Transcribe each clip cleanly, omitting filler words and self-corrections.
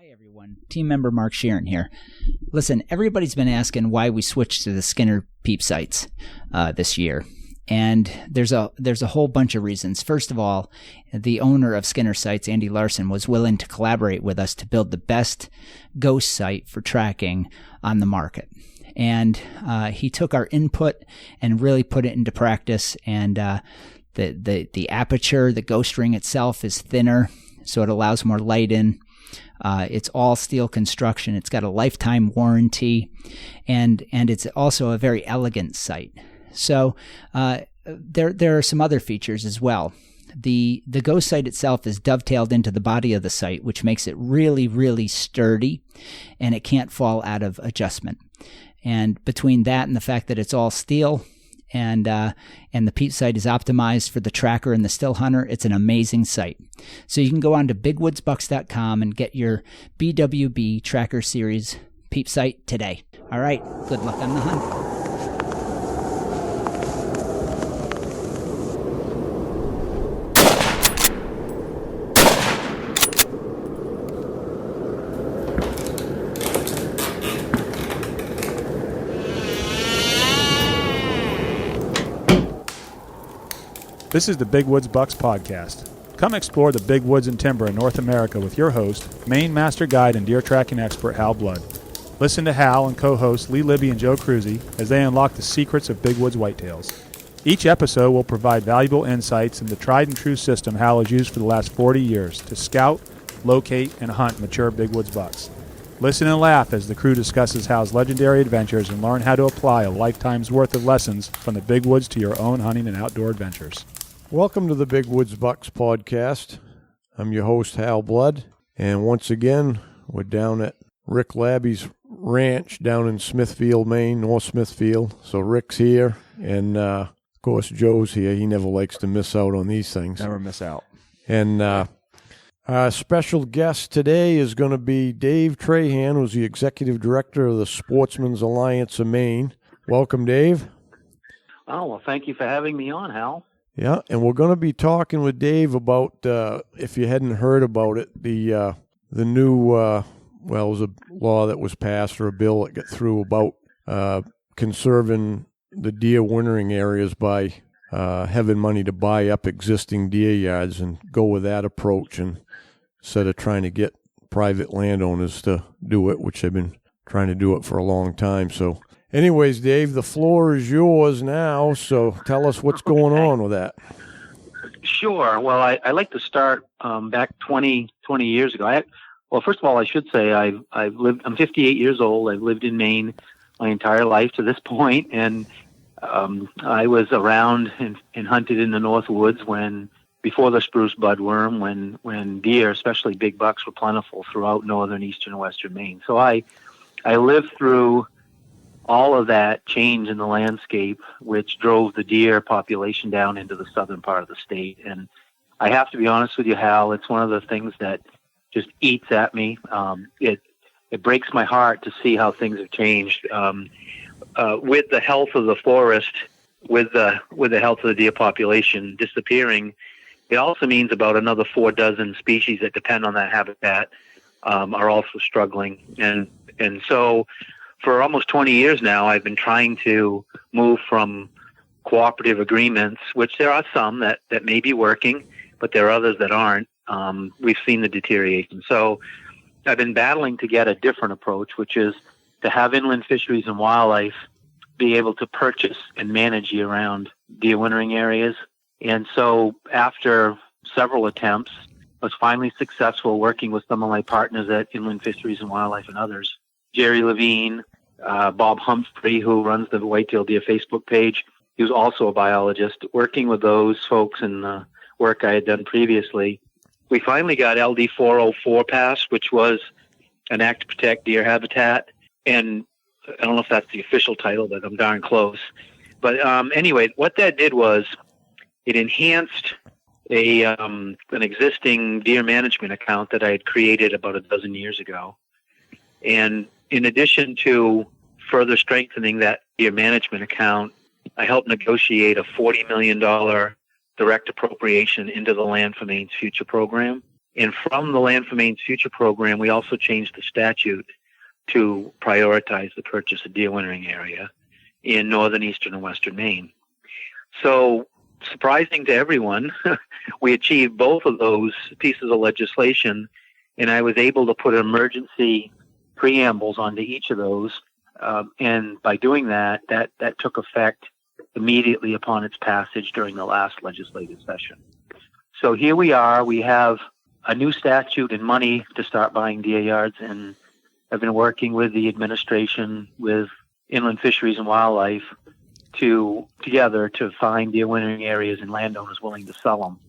Hi everyone, team member Mark Sheeran here. Listen, everybody's been asking why we switched to the Skinner Peep sights this year. And there's a whole bunch of reasons. First of all, the owner of Skinner Sights, Andy Larson, was willing to collaborate with us to build the best ghost sight for tracking on the market. And he took our input and really put it into practice. And the aperture, the ghost ring itself is thinner, so it allows more light in. It's all steel construction. It's got a lifetime warranty, and it's also a very elegant sight. So there are some other features as well. The ghost sight itself is dovetailed into the body of the sight, which makes it really, really sturdy, and it can't fall out of adjustment. And between that and the fact that it's all steel, and the Peep sight is optimized for the tracker and the still hunter, it's an amazing sight. So you can go on to bigwoodsbucks.com and get your BWB Tracker Series Peep sight today. All right, good luck on the hunt. This is the Big Woods Bucks podcast. Come explore the big woods and timber in North America with your host, Maine master guide and deer tracking expert Hal Blood. Listen to Hal and co-hosts Lee Libby and Joe Cruzy as they unlock the secrets of big woods whitetails. Each episode will provide valuable insights into the tried and true system Hal has used for the last 40 years to scout, locate, and hunt mature big woods bucks. Listen and laugh as the crew discusses Hal's legendary adventures and learn how to apply a lifetime's worth of lessons from the big woods to your own hunting and outdoor adventures. Welcome to the Big Woods Bucks podcast. I'm your host, Hal Blood, and once again, we're down at Rick Labby's ranch down in Smithfield, Maine, North Smithfield. So Rick's here, and of course, Joe's here. He never likes to miss out on these things. Never miss out. And our special guest today is going to be Dave Trahan, who's the executive director of the Sportsman's Alliance of Maine. Welcome, Dave. Oh, well, thank you for having me on, Hal. Yeah, and we're going to be talking with Dave about, if you hadn't heard about it, the new, it was a law that was passed or a bill that got through about conserving the deer wintering areas by having money to buy up existing deer yards and go with that approach instead of trying to get private landowners to do it, which they've been trying to do it for a long time. So anyways, Dave, the floor is yours now, so tell us what's going on with that. Sure. Well, I like to start back 20 years ago. First of all, I should say I'm 58 years old. I've lived in Maine my entire life to this point, and I was around and hunted in the North Woods before the spruce budworm, when deer, especially big bucks, were plentiful throughout northern, eastern, and western Maine. So I lived through all of that change in the landscape, which drove the deer population down into the southern part of the state. And I have to be honest with you, Hal, it's one of the things that just eats at me. It breaks my heart to see how things have changed. With the health of the forest, with the health of the deer population disappearing, it also means about another 4 dozen species that depend on that habitat are also struggling. And so for almost 20 years now, I've been trying to move from cooperative agreements, which there are some that may be working, but there are others that aren't. We've seen the deterioration. So I've been battling to get a different approach, which is to have inland fisheries and wildlife be able to purchase and manage year-round deer wintering areas. And so after several attempts, I was finally successful working with some of my partners at Inland Fisheries and Wildlife and others. Jerry Levine, Bob Humphrey, who runs the Whitetail Deer Facebook page. He was also a biologist. Working with those folks in the work I had done previously, we finally got LD 404 passed, which was an act to protect deer habitat. And I don't know if that's the official title, but I'm darn close. But anyway, what that did was it enhanced an existing deer management account that I had created about a dozen years ago. And in addition to further strengthening that deer management account, I helped negotiate a $40 million direct appropriation into the Land for Maine's Future program. And from the Land for Maine's Future program, we also changed the statute to prioritize the purchase of deer wintering area in northern, eastern, and western Maine. So, surprising to everyone, we achieved both of those pieces of legislation, and I was able to put emergency preambles onto each of those. And by doing that took effect immediately upon its passage during the last legislative session. So here we are. We have a new statute and money to start buying deer yards, and I've been working with the administration, with Inland Fisheries and Wildlife, together to find deer wintering areas and landowners willing to sell them.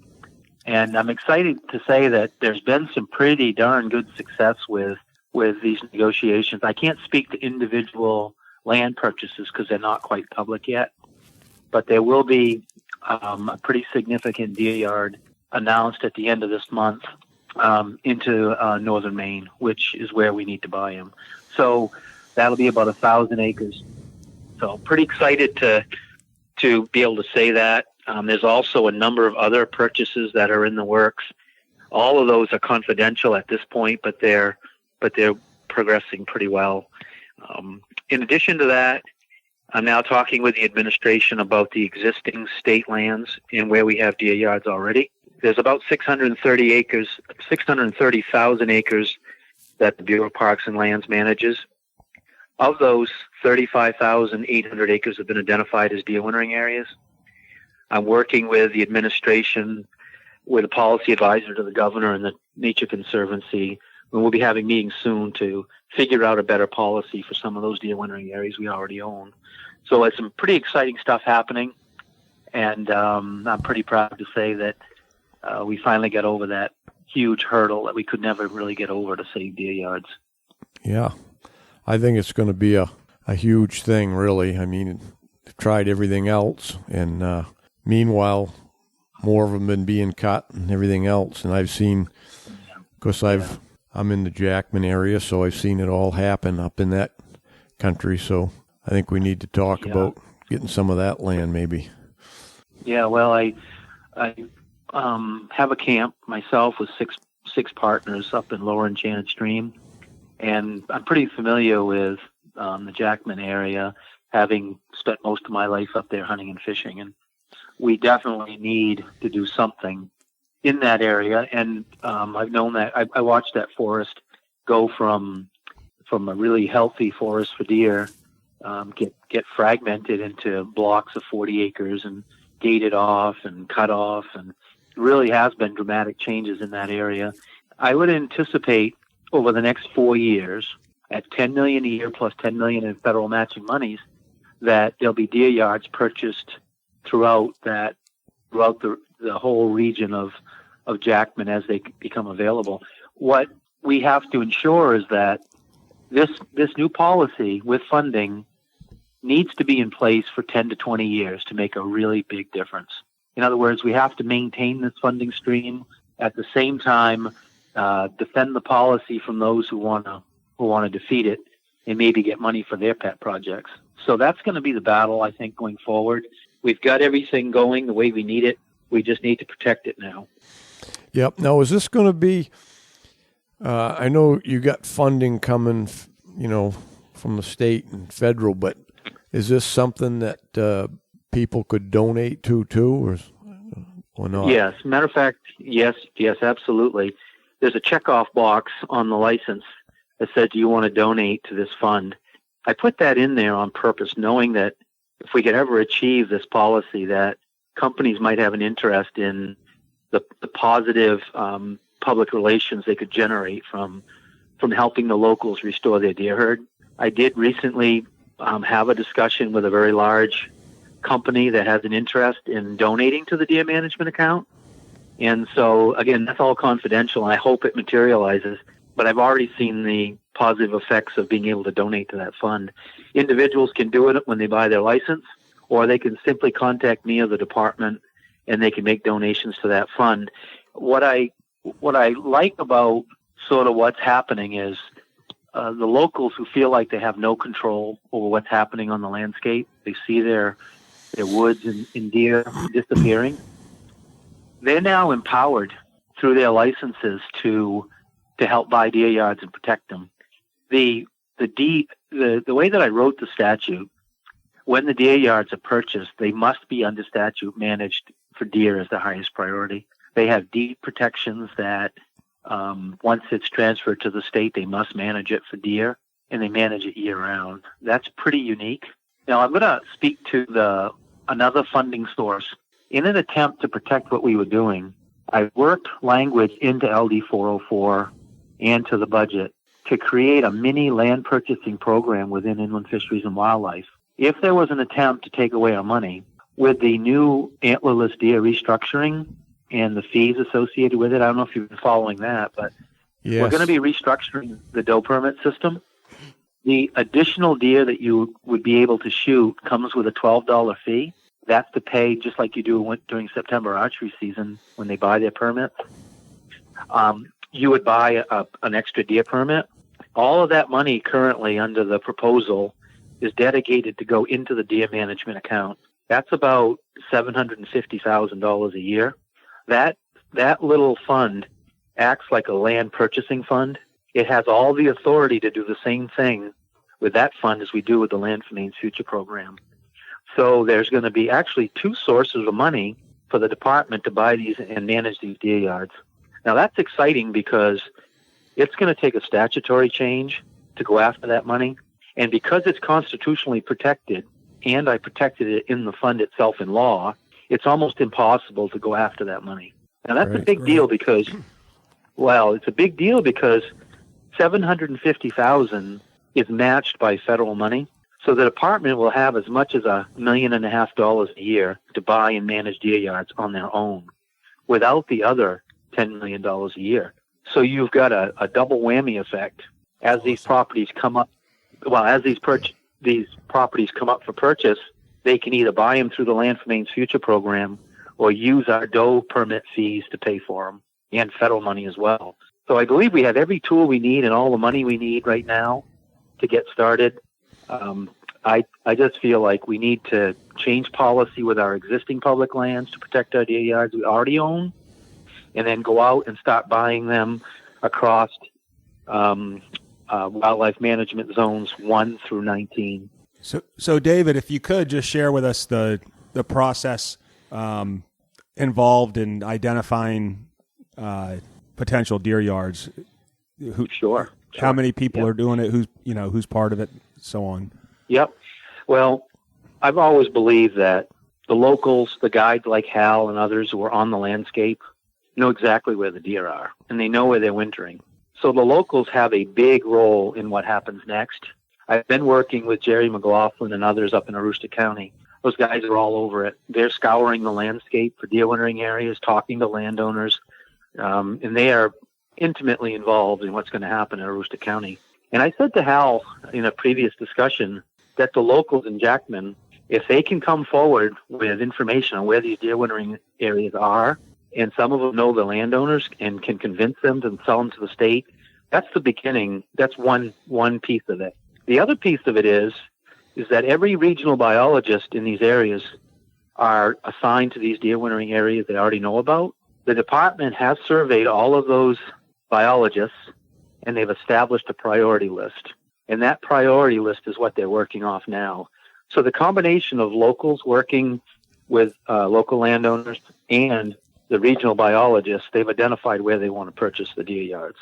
And I'm excited to say that there's been some pretty darn good success with these negotiations. I can't speak to individual land purchases because they're not quite public yet, but there will be a pretty significant deer yard announced at the end of this month into northern Maine, which is where we need to buy them. So that'll be about 1,000 acres. So pretty excited to be able to say that. There's also a number of other purchases that are in the works. All of those are confidential at this point, but they're progressing pretty well. In addition to that, I'm now talking with the administration about the existing state lands and where we have deer yards already. There's about 630,000 acres that the Bureau of Parks and Lands manages. Of those, 35,800 acres have been identified as deer wintering areas. I'm working with the administration, with a policy advisor to the governor and the Nature Conservancy, and we'll be having meetings soon to figure out a better policy for some of those deer wintering areas we already own. So it's some pretty exciting stuff happening, and I'm pretty proud to say that we finally got over that huge hurdle that we could never really get over to save deer yards. Yeah, I think it's going to be a huge thing, really. I mean, they've tried everything else, and meanwhile, more of them been being cut and everything else. And I've seen, because I'm in the Jackman area, so I've seen it all happen up in that country. So I think we need to talk about getting some of that land, maybe. Yeah, well, I have a camp myself with six partners up in Lower Enchanted Stream, and I'm pretty familiar with the Jackman area, having spent most of my life up there hunting and fishing, and we definitely need to do something in that area. And I've known that I watched that forest go from a really healthy forest for deer get fragmented into blocks of 40 acres and gated off and cut off, and it really has been dramatic changes in that area. I would anticipate over the next 4 years, at $10 million a year plus $10 million in federal matching monies, that there'll be deer yards purchased throughout the whole region of Jackman as they become available. What we have to ensure is that this new policy with funding needs to be in place for 10 to 20 years to make a really big difference. In other words, we have to maintain this funding stream, at the same time defend the policy from those who want to defeat it and maybe get money for their pet projects. So that's going to be the battle, I think, going forward. We've got everything going the way we need it. We just need to protect it now. Yep. Now, is this going to be, I know you got funding coming, from the state and federal, but is this something that people could donate to too, or not? Yes. Matter of fact, yes, absolutely. There's a checkoff box on the license that said, do you want to donate to this fund? I put that in there on purpose, knowing that if we could ever achieve this policy, that companies might have an interest in the positive public relations they could generate from helping the locals restore their deer herd. I did recently have a discussion with a very large company that has an interest in donating to the deer management account. And so, again, that's all confidential, and I hope it materializes. But I've already seen the positive effects of being able to donate to that fund. Individuals can do it when they buy their license, or they can simply contact me or the department, and they can make donations to that fund. What I like about sort of what's happening is the locals who feel like they have no control over what's happening on the landscape, they see their woods and deer disappearing, they're now empowered through their licenses to help buy deer yards and protect them. The way that I wrote the statute, when the deer yards are purchased, they must be under statute managed for deer as the highest priority. They have deed protections that once it's transferred to the state, they must manage it for deer, and they manage it year round. That's pretty unique. Now, I'm going to speak to another funding source. In an attempt to protect what we were doing, I worked language into LD 404 and to the budget to create a mini land purchasing program within Inland Fisheries and Wildlife. If there was an attempt to take away our money, with the new antlerless deer restructuring and the fees associated with it, I don't know if you've been following that, but yes, we're going to be restructuring the doe permit system. The additional deer that you would be able to shoot comes with a $12 fee. That's to pay just like you do during September archery season when they buy their permits. You would buy an extra deer permit. All of that money currently under the proposal is dedicated to go into the deer management account. That's about $750,000 a year. That little fund acts like a land purchasing fund. It has all the authority to do the same thing with that fund as we do with the Land for Maine's Future program. So there's going to be actually two sources of money for the department to buy these and manage these deer yards. Now that's exciting because it's going to take a statutory change to go after that money. And because it's constitutionally protected, and I protected it in the fund itself in law, it's almost impossible to go after that money. Now that's a big deal because, it's a big deal because $750,000 is matched by federal money. So the department will have as much as $1.5 million a year to buy and manage deer yards on their own without the other $10 million a year. So you've got a double whammy effect as these properties come up. Well, as these properties come up for purchase, they can either buy them through the Land for Maine's Future program or use our doe permit fees to pay for them and federal money as well. So I believe we have every tool we need and all the money we need right now to get started. I just feel like we need to change policy with our existing public lands to protect our deer yards we already own, and then go out and start buying them across wildlife management zones 1 through 19. So David, if you could just share with us the process involved in identifying potential deer yards. Sure. How many people are doing it? Who's part of it? So on. Yep. Well, I've always believed that the locals, the guides like Hal and others who are on the landscape, know exactly where the deer are, and they know where they're wintering. So the locals have a big role in what happens next. I've been working with Jerry McLaughlin and others up in Aroostook County. Those guys are all over it. They're scouring the landscape for deer wintering areas, talking to landowners, and they are intimately involved in what's going to happen in Aroostook County. And I said to Hal in a previous discussion that the locals in Jackman, if they can come forward with information on where these deer wintering areas are, and some of them know the landowners and can convince them to sell them to the state, that's the beginning. That's one piece of it. The other piece of it is that every regional biologist in these areas are assigned to these deer wintering areas they already know about. The department has surveyed all of those biologists, and they've established a priority list. And that priority list is what they're working off now. So the combination of locals working with local landowners and the regional biologists, they've identified where they want to purchase the deer yards.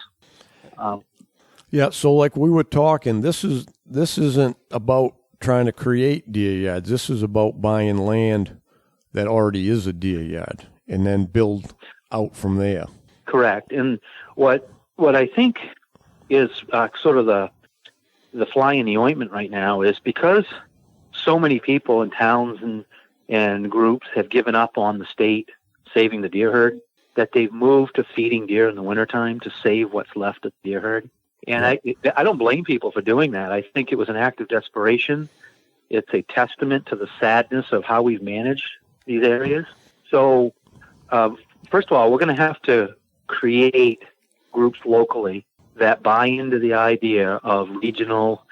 So like we were talking, this isn't about trying to create deer yards. This is about buying land that already is a deer yard and then build out from there. Correct. And what I think is sort of the fly in the ointment right now is because so many people in towns and groups have given up on the state saving the deer herd, that they've moved to feeding deer in the wintertime to save what's left of the deer herd. And I don't blame people for doing that. I think it was an act of desperation. It's a testament to the sadness of how we've managed these areas. So, first of all, we're going to have to create groups locally that buy into the idea of regional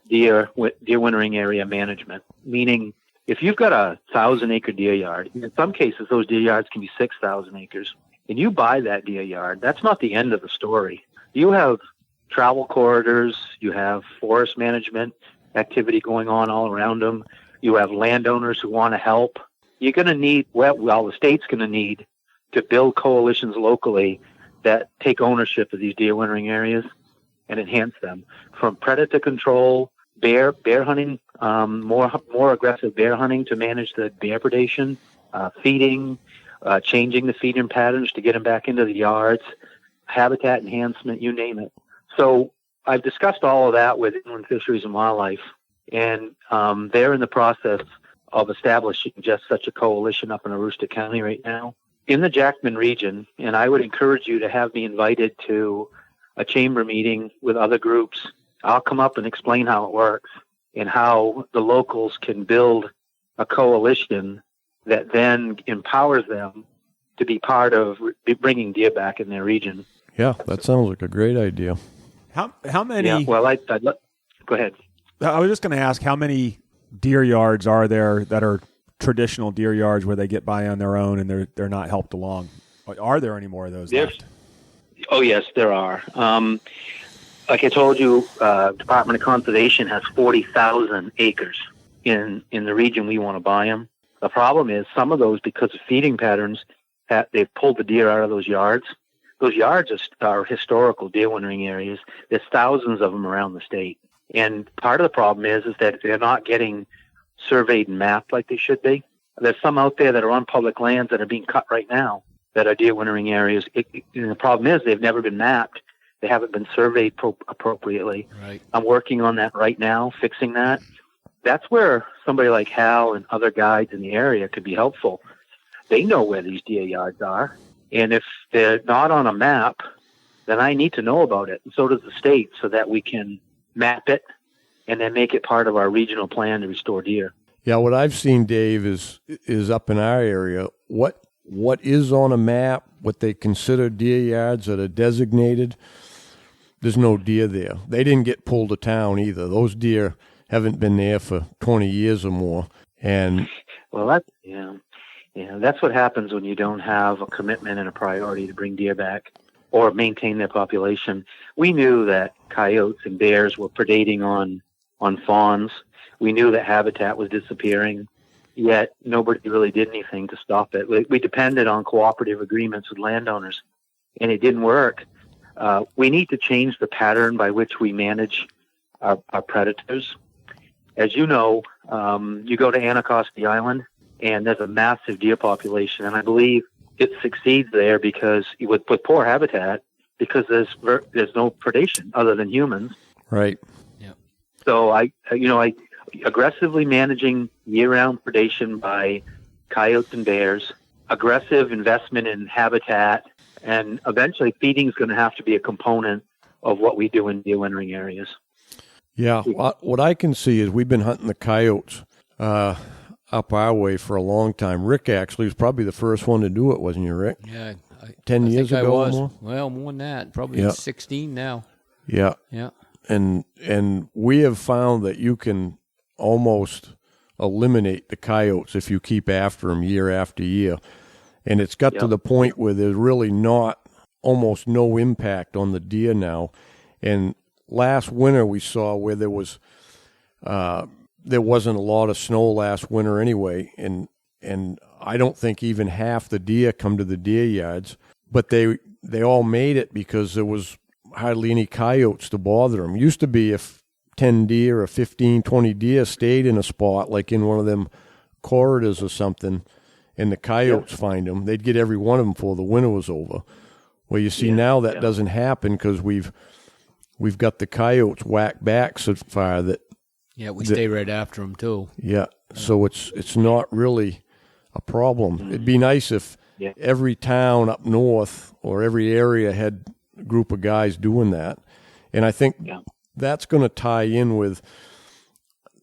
deer wintering area management, meaning If you've got a 1,000-acre deer yard, in some cases those deer yards can be 6,000 acres, and you buy that deer yard, that's not the end of the story. You have travel corridors, you have forest management activity going on all around them, you have landowners who want to help. You're going to need, well, the state's going to need to build coalitions locally that take ownership of these deer wintering areas and enhance them. From predator control, bear hunting, more aggressive bear hunting to manage the bear predation, feeding, changing the feeding patterns to get them back into the yards, habitat enhancement, you name it. So I've discussed all of that with Inland Fisheries and Wildlife, and they're in the process of establishing just such a coalition up in Aroostook County right now in the Jackman region. And I would encourage you to have me invited to a chamber meeting with other groups. I'll come up and explain how it works and how the locals can build a coalition that then empowers them to be part of bringing deer back in their region. Yeah, that sounds like a great idea. How many? Yeah, well, go ahead. I was just going to ask, how many deer yards are there that are traditional deer yards where they get by on their own and they're not helped along? Are there any more of those left? Oh, yes, there are. Like I told you, Department of Conservation has 40,000 acres in the region we want to buy them. The problem is some of those, because of feeding patterns, they've pulled the deer out of those yards. Those yards are historical deer wintering areas. There's thousands of them around the state. And part of the problem is that they're not getting surveyed and mapped like they should be. There's some out there that are on public lands that are being cut right now that are deer wintering areas. And the problem is they've never been mapped. They haven't been surveyed appropriately. Right. I'm working on that right now, fixing that. That's where somebody like Hal and other guides in the area could be helpful. They know where these deer yards are. And if they're not on a map, then I need to know about it. And so does the state, so that we can map it and then make it part of our regional plan to restore deer. Yeah, what I've seen, Dave, is up in our area, what is on a map, what they consider deer yards that are designated, there's no deer there. They didn't get pulled to town either. Those deer haven't been there for 20 years or more. And well, that's what happens when you don't have a commitment and a priority to bring deer back or maintain their population. We knew that coyotes and bears were predating on fawns. We knew that habitat was disappearing, yet nobody really did anything to stop it. We depended on cooperative agreements with landowners, and it didn't work. We need to change the pattern by which we manage our predators. As you know, you go to Anacostia Island, and there's a massive deer population, and I believe it succeeds there because with poor habitat, because there's no predation other than humans. Right. Yeah. So I aggressively managing year-round predation by coyotes and bears, aggressive investment in habitat, and eventually feeding is going to have to be a component of what we do in deer wintering areas. Yeah, what I can see is we've been hunting the coyotes up our way for a long time. Rick actually was probably the first one to do it, wasn't you, Rick? Yeah. 10 years ago I was. or more? Well, more than that. Probably 16 now. Yeah. Yeah. And we have found that you can almost eliminate the coyotes if you keep after them year after year. And it's got to the point where there's really almost no impact on the deer now. And last winter we saw where there wasn't a lot of snow last winter anyway, and I don't think even half the deer come to the deer yards, but they all made it because there was hardly any coyotes to bother them. Used to be if 10 deer or 15, 20 deer stayed in a spot, like in one of them corridors or something, and the coyotes find them, they'd get every one of them before the winter was over. Well, you see now that doesn't happen because we've got the coyotes whacked back so far that we stay right after them too. Yeah, so it's not really a problem. It'd be nice if every town up north or every area had a group of guys doing that. And I think that's going to tie in with,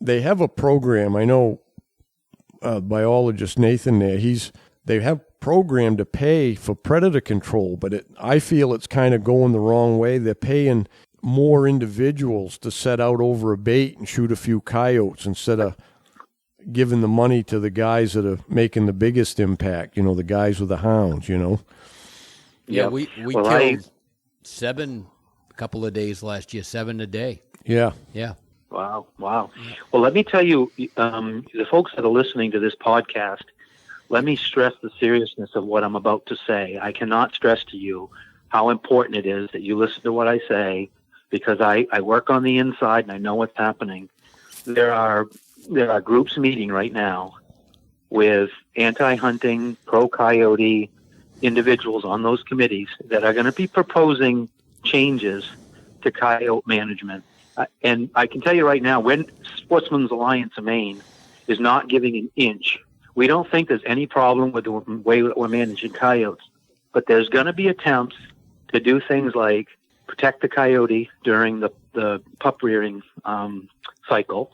they have a program. I know biologist Nathan there, they have program to pay for predator control, but I feel it's kind of going the wrong way. They're paying more individuals to set out over a bait and shoot a few coyotes instead of giving the money to the guys that are making the biggest impact, the guys with the hounds, Yeah, we killed 7 a couple of days last year, 7 a day. Yeah. Yeah. Wow. Well, let me tell you, the folks that are listening to this podcast, let me stress the seriousness of what I'm about to say. I cannot stress to you how important it is that you listen to what I say, because I work on the inside and I know what's happening. There are groups meeting right now with anti-hunting, pro-coyote individuals on those committees that are going to be proposing changes to coyote management. And I can tell you right now, when Sportsman's Alliance of Maine is not giving an inch, we don't think there's any problem with the way that we're managing coyotes. But there's going to be attempts to do things like protect the coyote during the pup rearing cycle.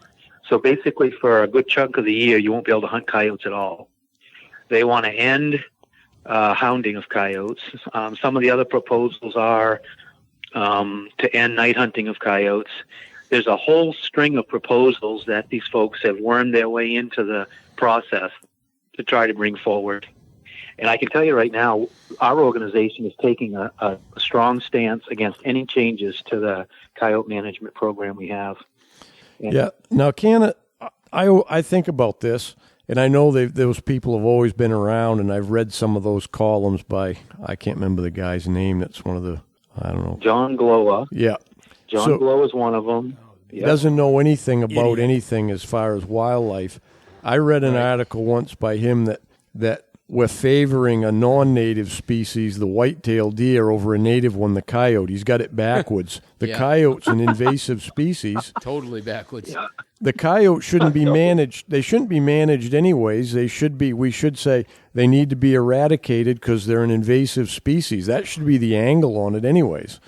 So basically, for a good chunk of the year, you won't be able to hunt coyotes at all. They want to end hounding of coyotes. Some of the other proposals are to end night hunting of coyotes. There's a whole string of proposals that these folks have wormed their way into the process to try to bring forward. And I can tell you right now, our organization is taking a strong stance against any changes to the coyote management program we have. And yeah. Now, I think about this, and I know those people have always been around, and I've read some of those columns by, I can't remember the guy's name. That's one of the, I don't know. John Glowa. Yeah. John Glowa is one of them. He doesn't know anything about anything as far as wildlife. I read an article once by him that we're favoring a non-native species, the whitetail deer, over a native one, the coyote. He's got it backwards. The coyote's an invasive species. Totally backwards. Yeah. The coyote shouldn't be managed. They shouldn't be managed anyways. We should say they need to be eradicated because they're an invasive species. That should be the angle on it anyways.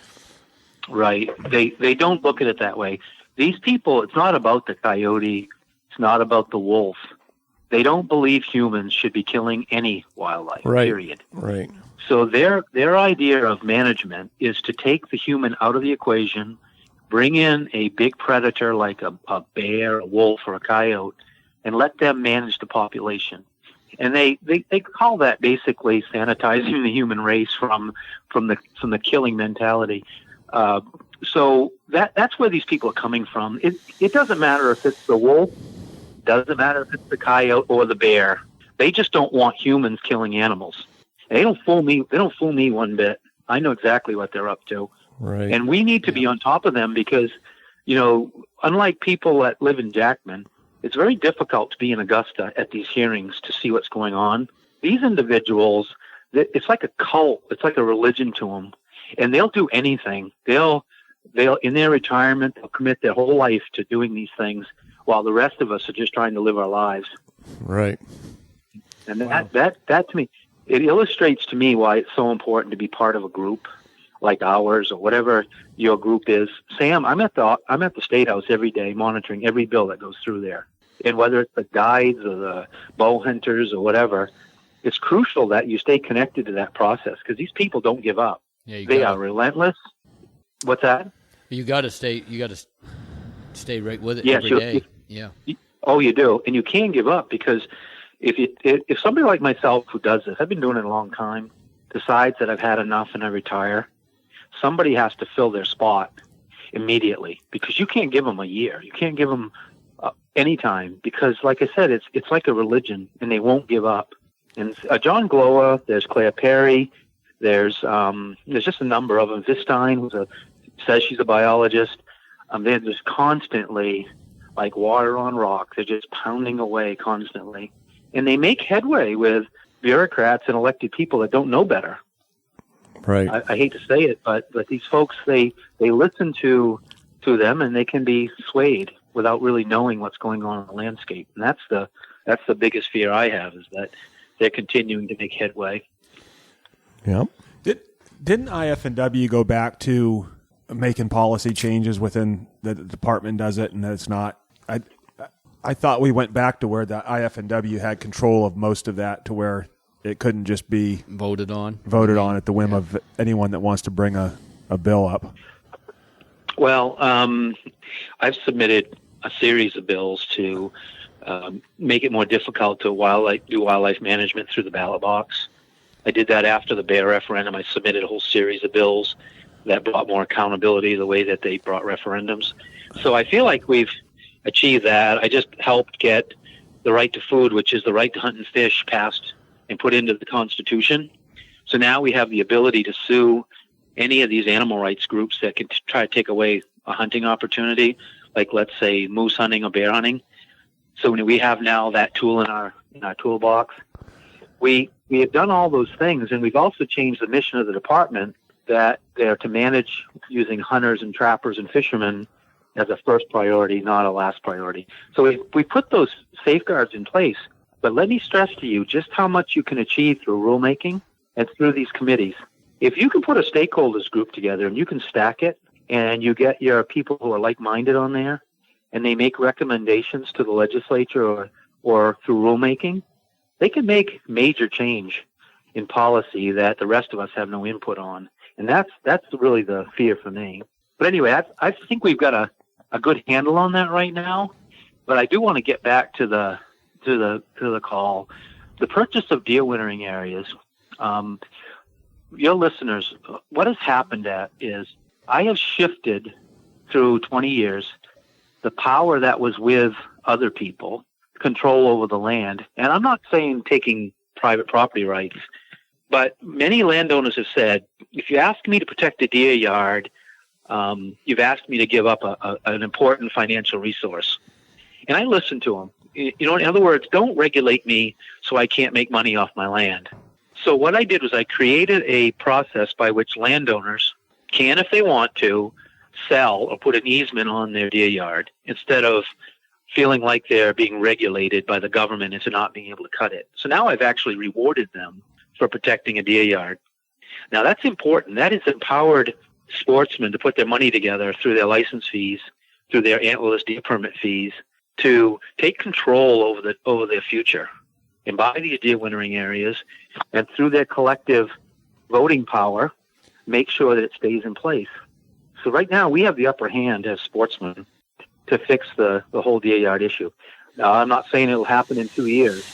Right. They don't look at it that way. These people, it's not about the coyote. It's not about the wolf. They don't believe humans should be killing any wildlife, period. Right. So their idea of management is to take the human out of the equation, bring in a big predator like a bear, a wolf, or a coyote, and let them manage the population. And they call that basically sanitizing the human race from the killing mentality. So that's where these people are coming from. It doesn't matter if it's the wolf, doesn't matter if it's the coyote or the bear. They just don't want humans killing animals. They don't fool me. They don't fool me one bit. I know exactly what they're up to. Right. And we need to be on top of them because, unlike people that live in Jackman, it's very difficult to be in Augusta at these hearings to see what's going on. These individuals, it's like a cult. It's like a religion to them. And they'll do anything. They'll in their retirement, they'll commit their whole life to doing these things while the rest of us are just trying to live our lives. Right. And that to me, it illustrates to me why it's so important to be part of a group like ours or whatever your group is. Sam, I'm at the State House every day monitoring every bill that goes through there. And whether it's the guides or the bow hunters or whatever, it's crucial that you stay connected to that process because these people don't give up. Yeah, they are relentless. What's that? You got to stay right with it every day. Yeah. Oh, you do, and you can give up because if somebody like myself who does this, I've been doing it a long time, decides that I've had enough and I retire, somebody has to fill their spot immediately because you can't give them a year. You can't give them any time because, like I said, it's like a religion, and they won't give up. And John Glowa, there's Claire Perry, there's just a number of them. Vistine says she's a biologist. They're just constantly like water on rock. They're just pounding away constantly. And they make headway with bureaucrats and elected people that don't know better. Right. I hate to say it, but these folks, they listen to them and they can be swayed without really knowing what's going on in the landscape. And that's the biggest fear I have, is that they're continuing to make headway. Yeah. Didn't IF&W go back to making policy changes within the department does it, and it's not? I thought we went back to where the IF&W had control of most of that, to where it couldn't just be voted on at the whim of anyone that wants to bring a bill up. Well, I've submitted a series of bills to make it more difficult to do wildlife management through the ballot box. I did that after the bear referendum. I submitted a whole series of bills that brought more accountability the way that they brought referendums. So I feel like we've achieved that. I just helped get the right to food, which is the right to hunt and fish, passed and put into the Constitution. So now we have the ability to sue any of these animal rights groups that can try to take away a hunting opportunity, like let's say moose hunting or bear hunting. So we have now that tool in our toolbox. We have done all those things, and we've also changed the mission of the department that they're to manage using hunters and trappers and fishermen as a first priority, not a last priority. So we put those safeguards in place, but let me stress to you just how much you can achieve through rulemaking and through these committees. If you can put a stakeholders group together and you can stack it, and you get your people who are like-minded on there, and they make recommendations to the legislature or through rulemaking, they can make major change in policy that the rest of us have no input on. And that's really the fear for me. But anyway, I think we've got a good handle on that right now. But I do want to get back to the call. The purchase of deer wintering areas. Your listeners, what has happened is I have shifted through 20 years the power that was with other people, control over the land. And I'm not saying taking private property rights, but many landowners have said, if you ask me to protect a deer yard, you've asked me to give up an important financial resource. And I listen to them. In other words, don't regulate me so I can't make money off my land. So what I did was I created a process by which landowners can, if they want to, sell or put an easement on their deer yard instead of feeling like they're being regulated by the government into not being able to cut it. So now I've actually rewarded them for protecting a deer yard. Now that's important. That has empowered sportsmen to put their money together through their license fees, through their antlerless deer permit fees, to take control over their future and buy these deer wintering areas, and through their collective voting power, make sure that it stays in place. So right now we have the upper hand as sportsmen to fix the whole deer yard issue. Now, I'm not saying it'll happen in 2 years,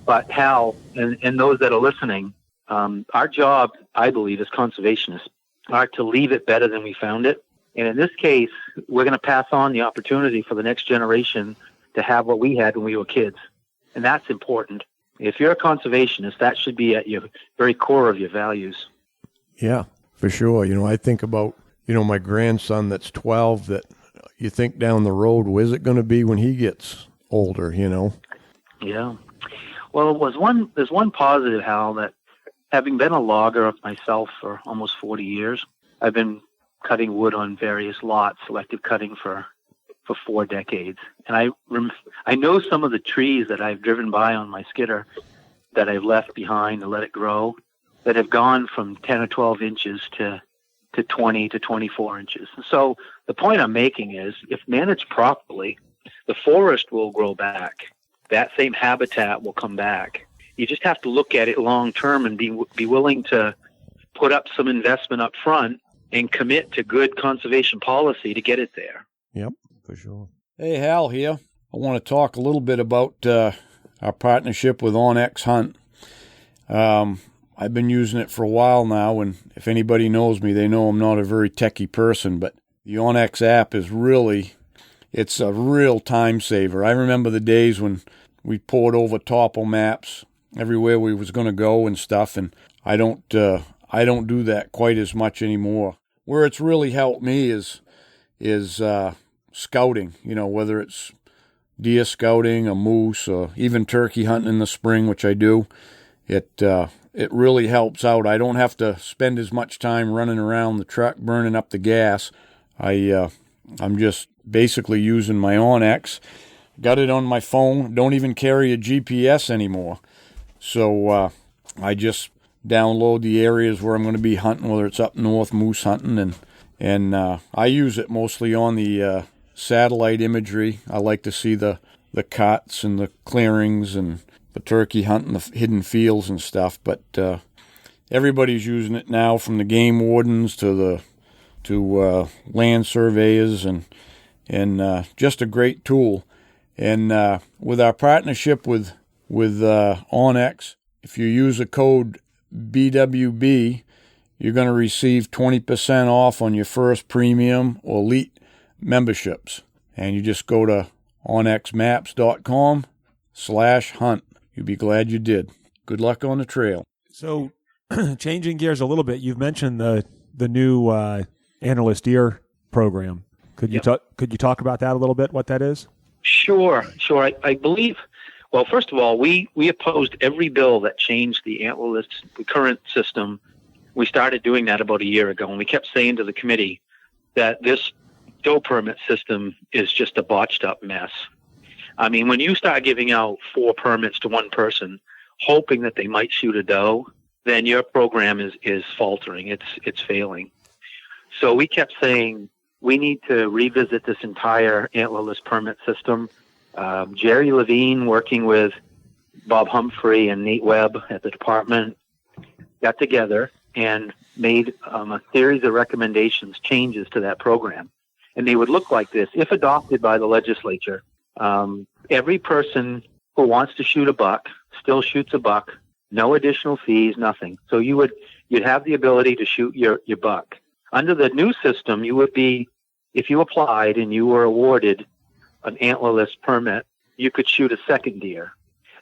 but Hal and those that are listening, our job, I believe, as conservationists, are to leave it better than we found it. And in this case, we're going to pass on the opportunity for the next generation to have what we had when we were kids. And that's important. If you're a conservationist, that should be at your very core of your values. Yeah, for sure. I think about, my grandson that's 12, that you think down the road, where's it going to be when he gets older, Yeah. Well, there's one positive, Hal, that having been a logger of myself for almost 40 years, I've been cutting wood on various lots, selective cutting for 4 decades. And I know some of the trees that I've driven by on my skidder that I've left behind to let it grow, that have gone from 10 or 12 inches to 20 to 24 inches. So the point I'm making is, if managed properly, the forest will grow back. That same habitat will come back. You just have to look at it long term and be willing to put up some investment up front and commit to good conservation policy to get it there. Yep, for sure. Hey, Hal here. I want to talk a little bit about our partnership with OnX Hunt. I've been using it for a while now, and if anybody knows me, they know I'm not a very techie person, but the OnX app is it's a real time saver. I remember the days when we poured over topo maps everywhere we was going to go and stuff, and I don't do that quite as much anymore. Where it's really helped me is scouting, whether it's deer scouting, or moose, or even turkey hunting in the spring, which I do. It really helps out. I don't have to spend as much time running around the truck burning up the gas. I'm just basically using my OnX. Got it on my phone. Don't even carry a GPS anymore. So I just download the areas where I'm going to be hunting, whether it's up north moose hunting, and I use it mostly on the satellite imagery. I like to see the cuts and the clearings and the turkey hunting, the hidden fields and stuff. But everybody's using it now, from the game wardens to land surveyors, and just a great tool. And with our partnership with Onyx, if you use a code BWB, you're going to receive 20% off on your first premium or elite memberships. And you just go to onxmaps.com/hunt. You'll be glad you did. Good luck on the trail. So, changing gears a little bit, you've mentioned the new antlerless deer program. Could you talk about that a little bit? What that is? Sure. I believe. Well, first of all, we opposed every bill that changed the antlerless, the current system. We started doing that about a year ago, and we kept saying to the committee that this doe permit system is just a botched up mess. I mean, when you start giving out 4 permits to one person, hoping that they might shoot a doe, then your program is faltering. It's failing. So we kept saying we need to revisit this entire antlerless permit system. Jerry Levine, working with Bob Humphrey and Nate Webb at the department, got together and made a series of recommendations, changes to that program. And they would look like this. If adopted by the legislature, every person who wants to shoot a buck still shoots a buck, no additional fees, nothing. So you'd have the ability to shoot your buck. Under the new system, you would be, if you applied and you were awarded an antlerless permit, you could shoot a second deer.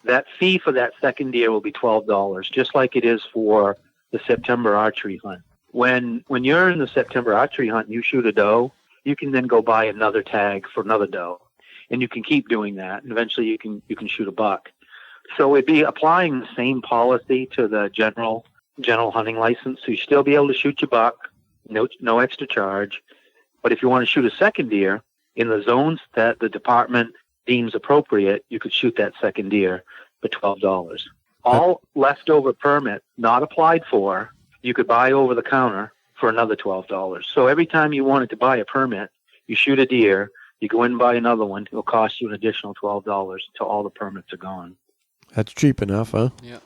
That fee for that second deer will be $12, just like it is for the September archery hunt. When you're in the September archery hunt and you shoot a doe, you can then go buy another tag for another doe. And you can keep doing that. And eventually you can shoot a buck. So it'd be applying the same policy to the general hunting license. So you still be able to shoot your buck, no extra charge. But if you want to shoot a second deer in the zones that the department deems appropriate, you could shoot that second deer for $12. All leftover permits not applied for, you could buy over the counter for another $12. So every time you wanted to buy a permit, you shoot a deer, you go in and buy another one, it'll cost you an additional $12 until all the permits are gone. That's cheap enough, huh? Yeah.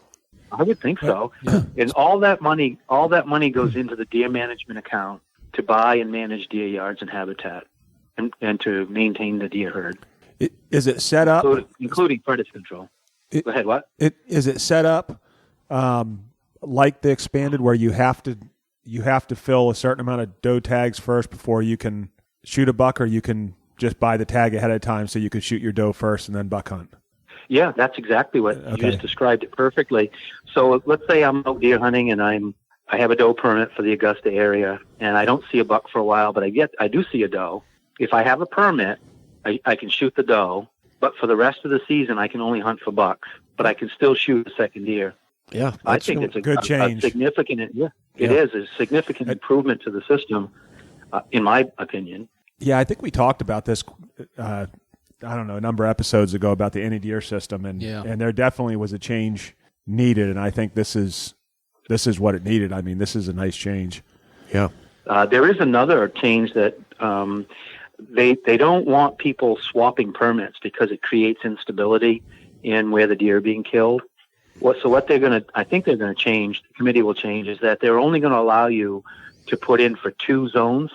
I would think so. Yeah. And all that money goes into the deer management account to buy and manage deer yards and habitat and to maintain the deer herd. Is it set up? Including predator control. Go ahead, what? Is it set up like the expanded where you have to fill a certain amount of doe tags first before you can shoot a buck, or you can just buy the tag ahead of time so you can shoot your doe first and then buck hunt? Yeah, that's exactly what you just described it perfectly. So let's say I'm out deer hunting and I have a doe permit for the Augusta area, and I don't see a buck for a while, but I do see a doe. If I have a permit, I can shoot the doe, but for the rest of the season, I can only hunt for bucks, but I can still shoot a second deer. Yeah, I think it's a good change. A significant. It is a significant improvement to the system, in my opinion. Yeah, I think we talked about this. I don't know, a number of episodes ago about the any deer system, and there definitely was a change needed, and I think this is what it needed. I mean, this is a nice change. Yeah. There is another change that they don't want people swapping permits because it creates instability in where the deer are being killed. So what I think they're going to change, the committee will change, is that they're only going to allow you to put in for 2 zones.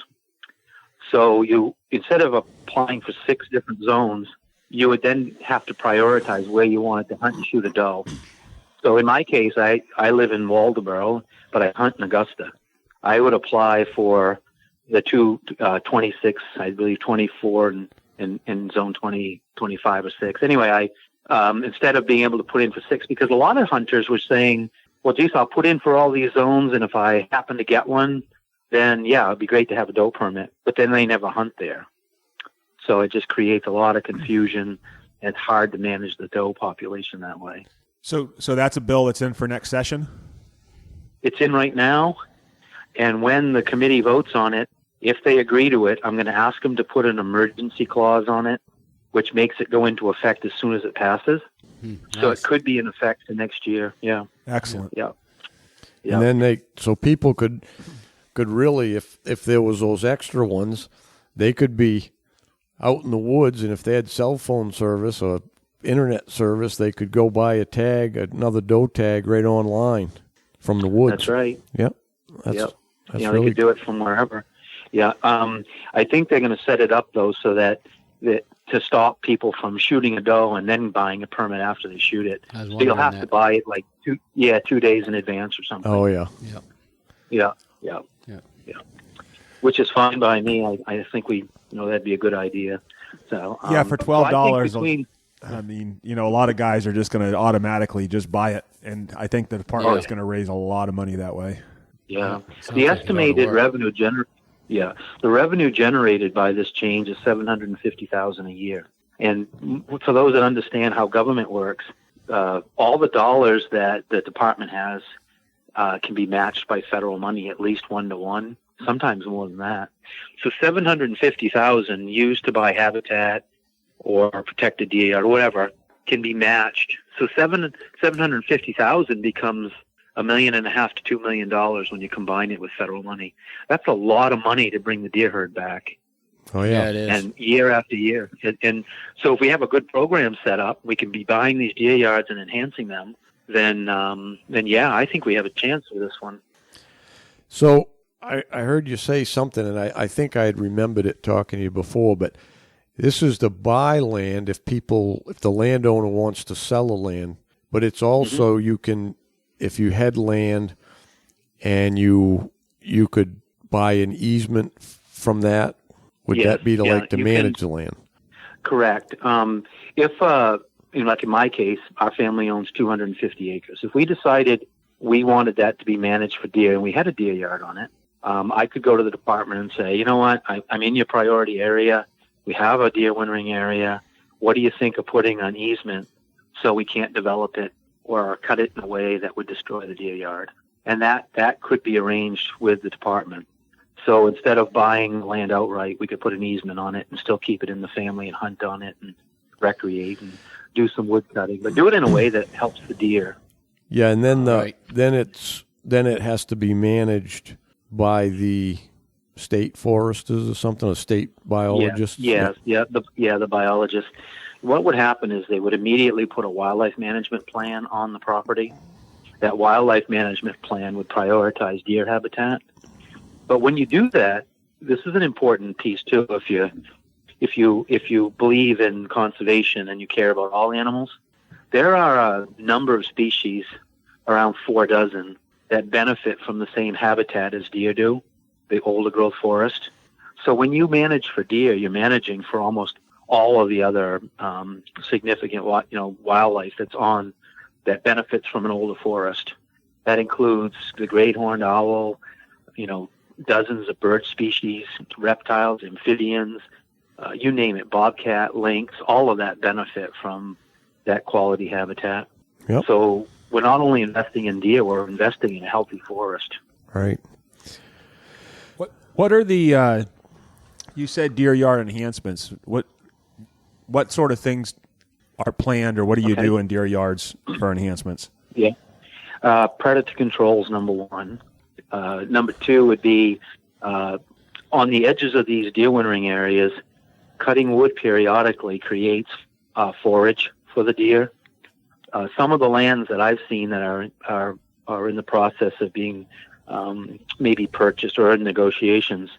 So you, instead of applying for 6 different zones, you would then have to prioritize where you wanted to hunt and shoot a doe. So in my case, I live in Waldoboro, but I hunt in Augusta. I would apply for the 26, I believe 24 and zone 20, 25 or 6. Anyway, instead of being able to put in for 6, because a lot of hunters were saying, well, geez, I'll put in for all these zones, and if I happen to get one, then yeah, it'd be great to have a doe permit, but then they never hunt there. So it just creates a lot of confusion, and it's hard to manage the doe population that way. So that's a bill that's in for next session? It's in right now, and when the committee votes on it, if they agree to it, I'm going to ask them to put an emergency clause on it, which makes it go into effect as soon as it passes. Nice. So it could be in effect for next year. Yeah. Excellent. Yeah. And then so people could really, if there was those extra ones, they could be out in the woods, and if they had cell phone service or internet service, they could go buy a tag, another doe tag right online from the woods. That's right. Yep. That's they really could do it from wherever. Yeah. I think they're going to set it up though so that to stop people from shooting a doe and then buying a permit after they shoot it. So you'll have to buy it like 2 days in advance or something. Oh yeah. Yeah. Which is fine by me. I think that'd be a good idea. So for $12, I mean, a lot of guys are just going to automatically just buy it, and I think the department is going to raise a lot of money that way. Yeah, the estimated revenue the revenue generated by this change is $750,000 a year. And for those that understand how government works, all the dollars that the department has can be matched by federal money, at least 1-to-1, sometimes more than that. So $750,000 used to buy habitat or protect a deer yard or whatever can be matched. So $750,000 becomes $1.5 million to $2 million when you combine it with federal money. That's a lot of money to bring the deer herd back. Oh yeah, it is. And year after year. And so if we have a good program set up, we can be buying these deer yards and enhancing them. Then I think we have a chance with this one. So I heard you say something, and I think I had remembered it talking to you before, but this is to buy land if the landowner wants to sell the land, but it's also you can, if you had land and you could buy an easement from that, would that be to manage the land? Correct. If like in my case, our family owns 250 acres. If we decided we wanted that to be managed for deer and we had a deer yard on it, I could go to the department and say, you know what, I'm in your priority area. We have a deer wintering area. What do you think of putting an easement so we can't develop it or cut it in a way that would destroy the deer yard? And that could be arranged with the department. So instead of buying land outright, we could put an easement on it and still keep it in the family and hunt on it and recreate and do some wood cutting, but do it in a way that helps the deer. Yeah, and then then it has to be managed by the state foresters or something, a state biologist. The biologist. What would happen is they would immediately put a wildlife management plan on the property. That wildlife management plan would prioritize deer habitat. But when you do that, this is an important piece too. If you believe in conservation and you care about all animals, there are a number of species, around 4 dozen, that benefit from the same habitat as deer do, the older growth forest. So when you manage for deer, you're managing for almost all of the other significant wildlife that benefits from an older forest. That includes the great horned owl, dozens of bird species, reptiles, amphibians, you name it, bobcat, lynx, all of that benefit from that quality habitat. Yep. So we're not only investing in deer, we're investing in a healthy forest. Right. What are the you said deer yard enhancements? What sort of things are planned, or what do you do in deer yards for enhancements? Yeah. Predator control is number 1. Number 2 would be on the edges of these deer wintering areas, cutting wood periodically creates forage for the deer. Some of the lands that I've seen that are in the process of being maybe purchased or in negotiations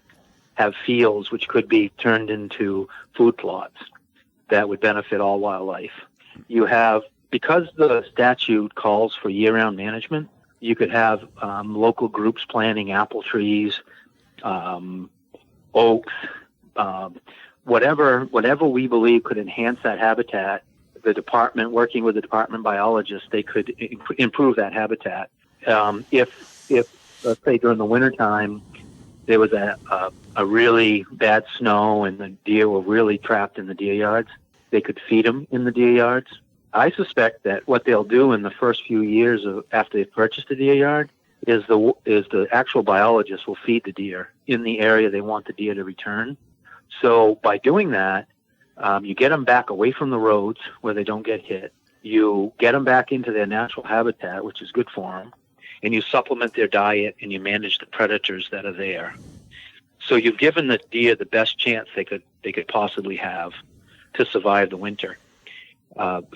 have fields which could be turned into food plots that would benefit all wildlife. You have, because the statute calls for year-round management, you could have local groups planting apple trees, oaks, whatever we believe could enhance that habitat. The department, working with the department biologists, they could improve that habitat. If let's say during the wintertime there was a really bad snow and the deer were really trapped in the deer yards, they could feed them in the deer yards. I suspect that what they'll do in the first few years after they've purchased a deer yard is the actual biologist will feed the deer in the area they want the deer to return. So by doing that, you get them back away from the roads where they don't get hit. You get them back into their natural habitat, which is good for them, and you supplement their diet and you manage the predators that are there. So you've given the deer the best chance they could possibly have to survive the winter.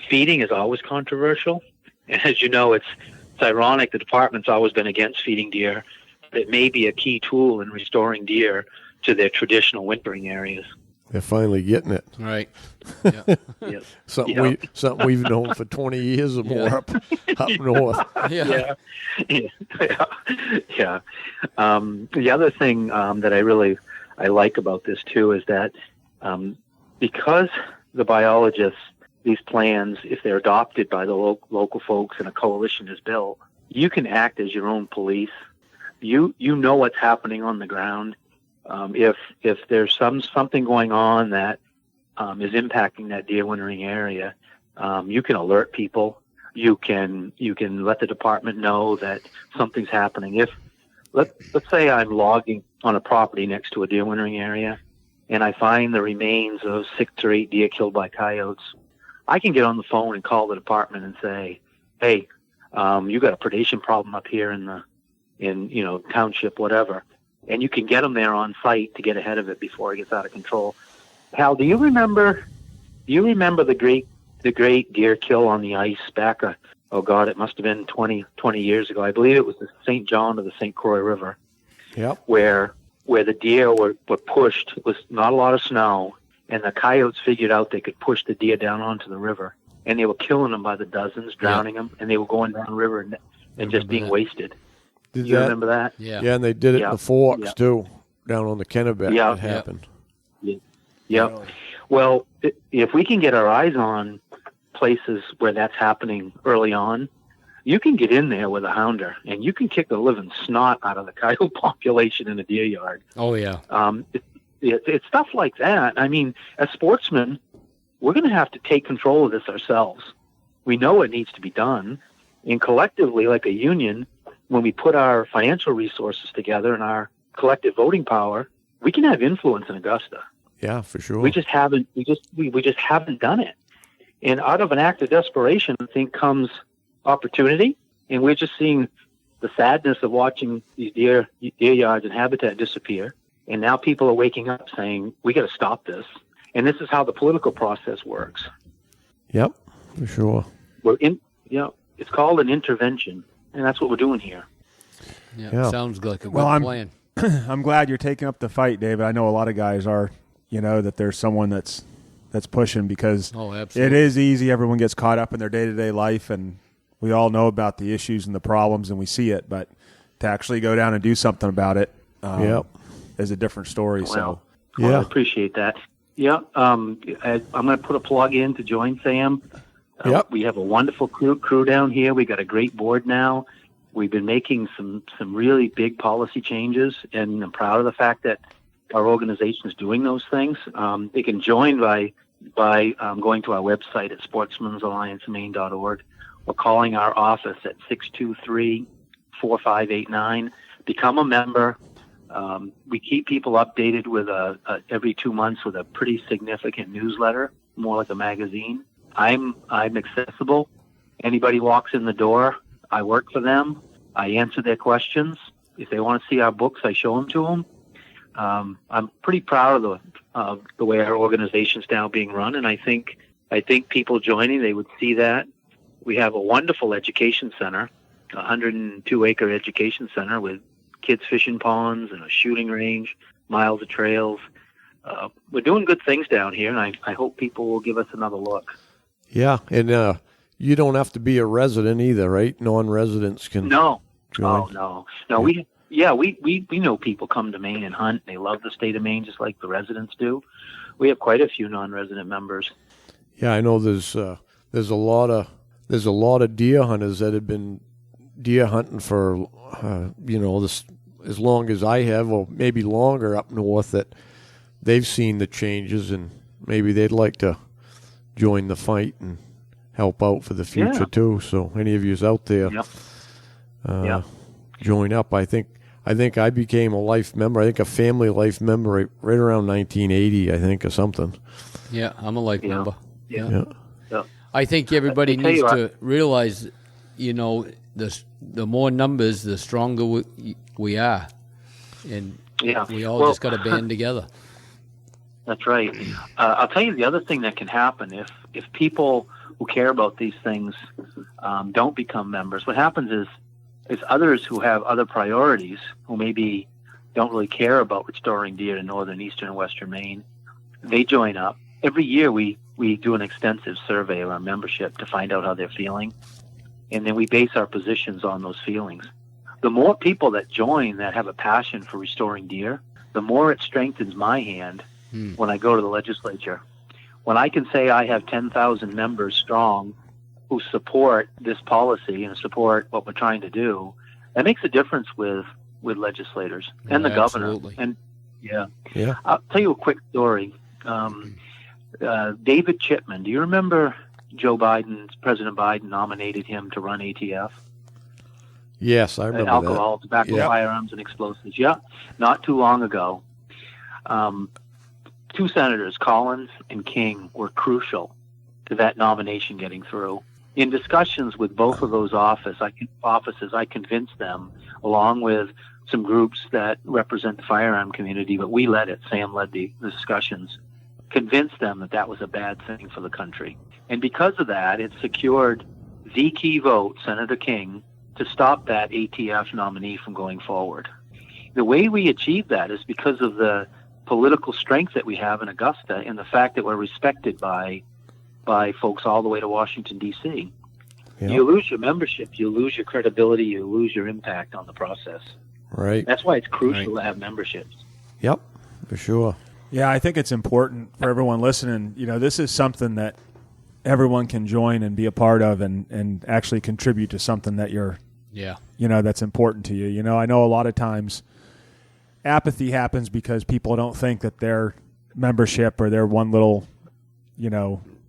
Feeding is always controversial, and as you know, it's ironic. The department's always been against feeding deer, but it may be a key tool in restoring deer to their traditional wintering areas. They're finally getting it. Right. Yeah. Yes. Something we've known for 20 years or more up north. Yeah. Yeah. The other thing that I like about this too is that because the biologists, these plans, if they're adopted by the local folks and a coalition is built, you can act as your own police. You know what's happening on the ground. If there's something going on that is impacting that deer wintering area, you can alert people. You can let the department know that something's happening. If let's say I'm logging on a property next to a deer wintering area, and I find the remains of 6 or 8 deer killed by coyotes, I can get on the phone and call the department and say, "Hey, you got a predation problem up here in township, whatever," and you can get them there on site to get ahead of it before it gets out of control. Hal, do you remember the great deer kill on the ice back? It must have been 20 years ago. I believe it was the St. John or the St. Croix River. Yep. Where the deer were pushed. It was not a lot of snow, and the coyotes figured out they could push the deer down onto the river, and they were killing them by the dozens, drowning them, and they were going down the river and just being wasted. Do you remember that? Yeah, and they did it in the Forks too, down on the Kennebec. It happened. Yeah. Well, if we can get our eyes on places where that's happening early on, you can get in there with a hounder and you can kick the living snot out of the coyote population in a deer yard. Oh, yeah. It's stuff like that. I mean, as sportsmen, we're going to have to take control of this ourselves. We know it needs to be done. And collectively, like a union, when we put our financial resources together and our collective voting power, we can have influence in Augusta. Yeah, for sure. We just haven't done it. And out of an act of desperation, I think, comes opportunity. And we're just seeing the sadness of watching these deer yards and habitat disappear. And now people are waking up saying, we got to stop this. And this is how the political process works. Yep, for sure. It's called an intervention. And that's what we're doing here. Yeah. Sounds like a good plan. I'm glad you're taking up the fight, David. I know a lot of guys are, that there's someone that's pushing, because it is easy. Everyone gets caught up in their day-to-day life, and we all know about the issues and the problems, and we see it. But to actually go down and do something about it is a different story. I appreciate that. Yeah, I'm going to put a plug in to join Sam. We have a wonderful crew down here. We got a great board now. We've been making some really big policy changes, and I'm proud of the fact that our organization is doing those things. They can join by going to our website at sportsmansalliancemaine.org or calling our office at 623-4589. Become a member. We keep people updated with every 2 months with a pretty significant newsletter, more like a magazine. I'm accessible. Anybody walks in the door, I work for them. I answer their questions. If they want to see our books, I show them to them. I'm pretty proud of the way our organization's now being run, and I think people joining, they would see that. We have a wonderful education center, a 102-acre education center with kids' fishing ponds and a shooting range, miles of trails. We're doing good things down here, and I hope people will give us another look. Yeah, and you don't have to be a resident either, right? Non-residents can join. No. We know people come to Maine and hunt. They love the state of Maine just like the residents do. We have quite a few non-resident members. Yeah, I know there's a lot of deer hunters that have been deer hunting for as long as I have, or maybe longer up north, that they've seen the changes, and maybe they'd like to join the fight and help out for the future too. So any of yous out there, join up. I think I became a life member. I think a family life member right around 1980, I think, or something. Yeah, I'm a life member. Yeah. I think everybody needs to realize, the more numbers, the stronger we are. And we all just got to band together. That's right. I'll tell you the other thing that can happen if people who care about these things don't become members. What happens is others who have other priorities, who maybe don't really care about restoring deer in northern, eastern, and western Maine, They join up. Every year we do an extensive survey of our membership to find out how they're feeling, and then we base our positions on those feelings. The more people that join that have a passion for restoring deer, the more it strengthens my hand when I go to the legislature. When I can say I have 10,000 members strong who support this policy and support what we're trying to do, that makes a difference with legislators and the governor. And yeah. I'll tell you a quick story. David Chipman, do you remember President Biden nominated him to run ATF? Yes, I remember alcohol, that. Tobacco, firearms, and explosives. Yeah, not too long ago. Two senators, Collins and King, were crucial to that nomination getting through. In discussions with both of those offices, I convinced them, along with some groups that represent the firearm community, but we led it. Sam led the discussions. Convinced them that was a bad thing for the country. And because of that, it secured the key vote, Senator King, to stop that ATF nominee from going forward. The way we achieved that is because of the political strength that we have in Augusta and the fact that we're respected by folks all the way to Washington, D.C. Yep. You lose your membership, you lose your credibility, you lose your impact on the process. Right. That's why it's crucial to have memberships. Yep, for sure. Yeah, I think it's important for everyone listening. This is something that everyone can join and be a part of and actually contribute to something that that's important to you. I know a lot of times apathy happens because people don't think that their membership or their one little,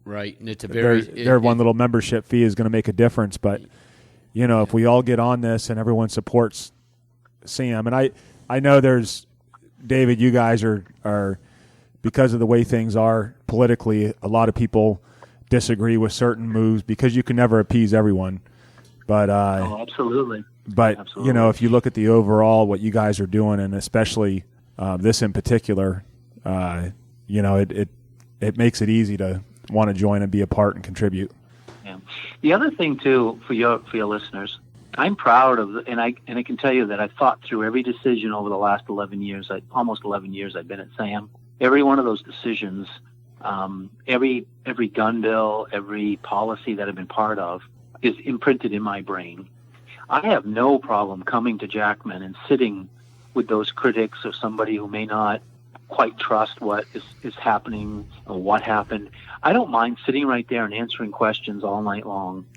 right, and it's their one little membership fee is going to make a difference. But if we all get on this and everyone supports Sam, and I know there's David, you guys are because of the way things are politically, a lot of people disagree with certain moves because you can never appease everyone. But absolutely. But absolutely. If you look at the overall, what you guys are doing, and especially this in particular, it makes it easy to want to join and be a part and contribute. Yeah. The other thing too for your listeners, I'm proud of, and I can tell you that I've thought through every decision over the last 11 years. Almost 11 years I've been at SAM. Every one of those decisions, every gun bill, every policy that I've been part of, is imprinted in my brain. I have no problem coming to Jackman and sitting with those critics or somebody who may not quite trust what is happening or what happened. I don't mind sitting right there and answering questions all night long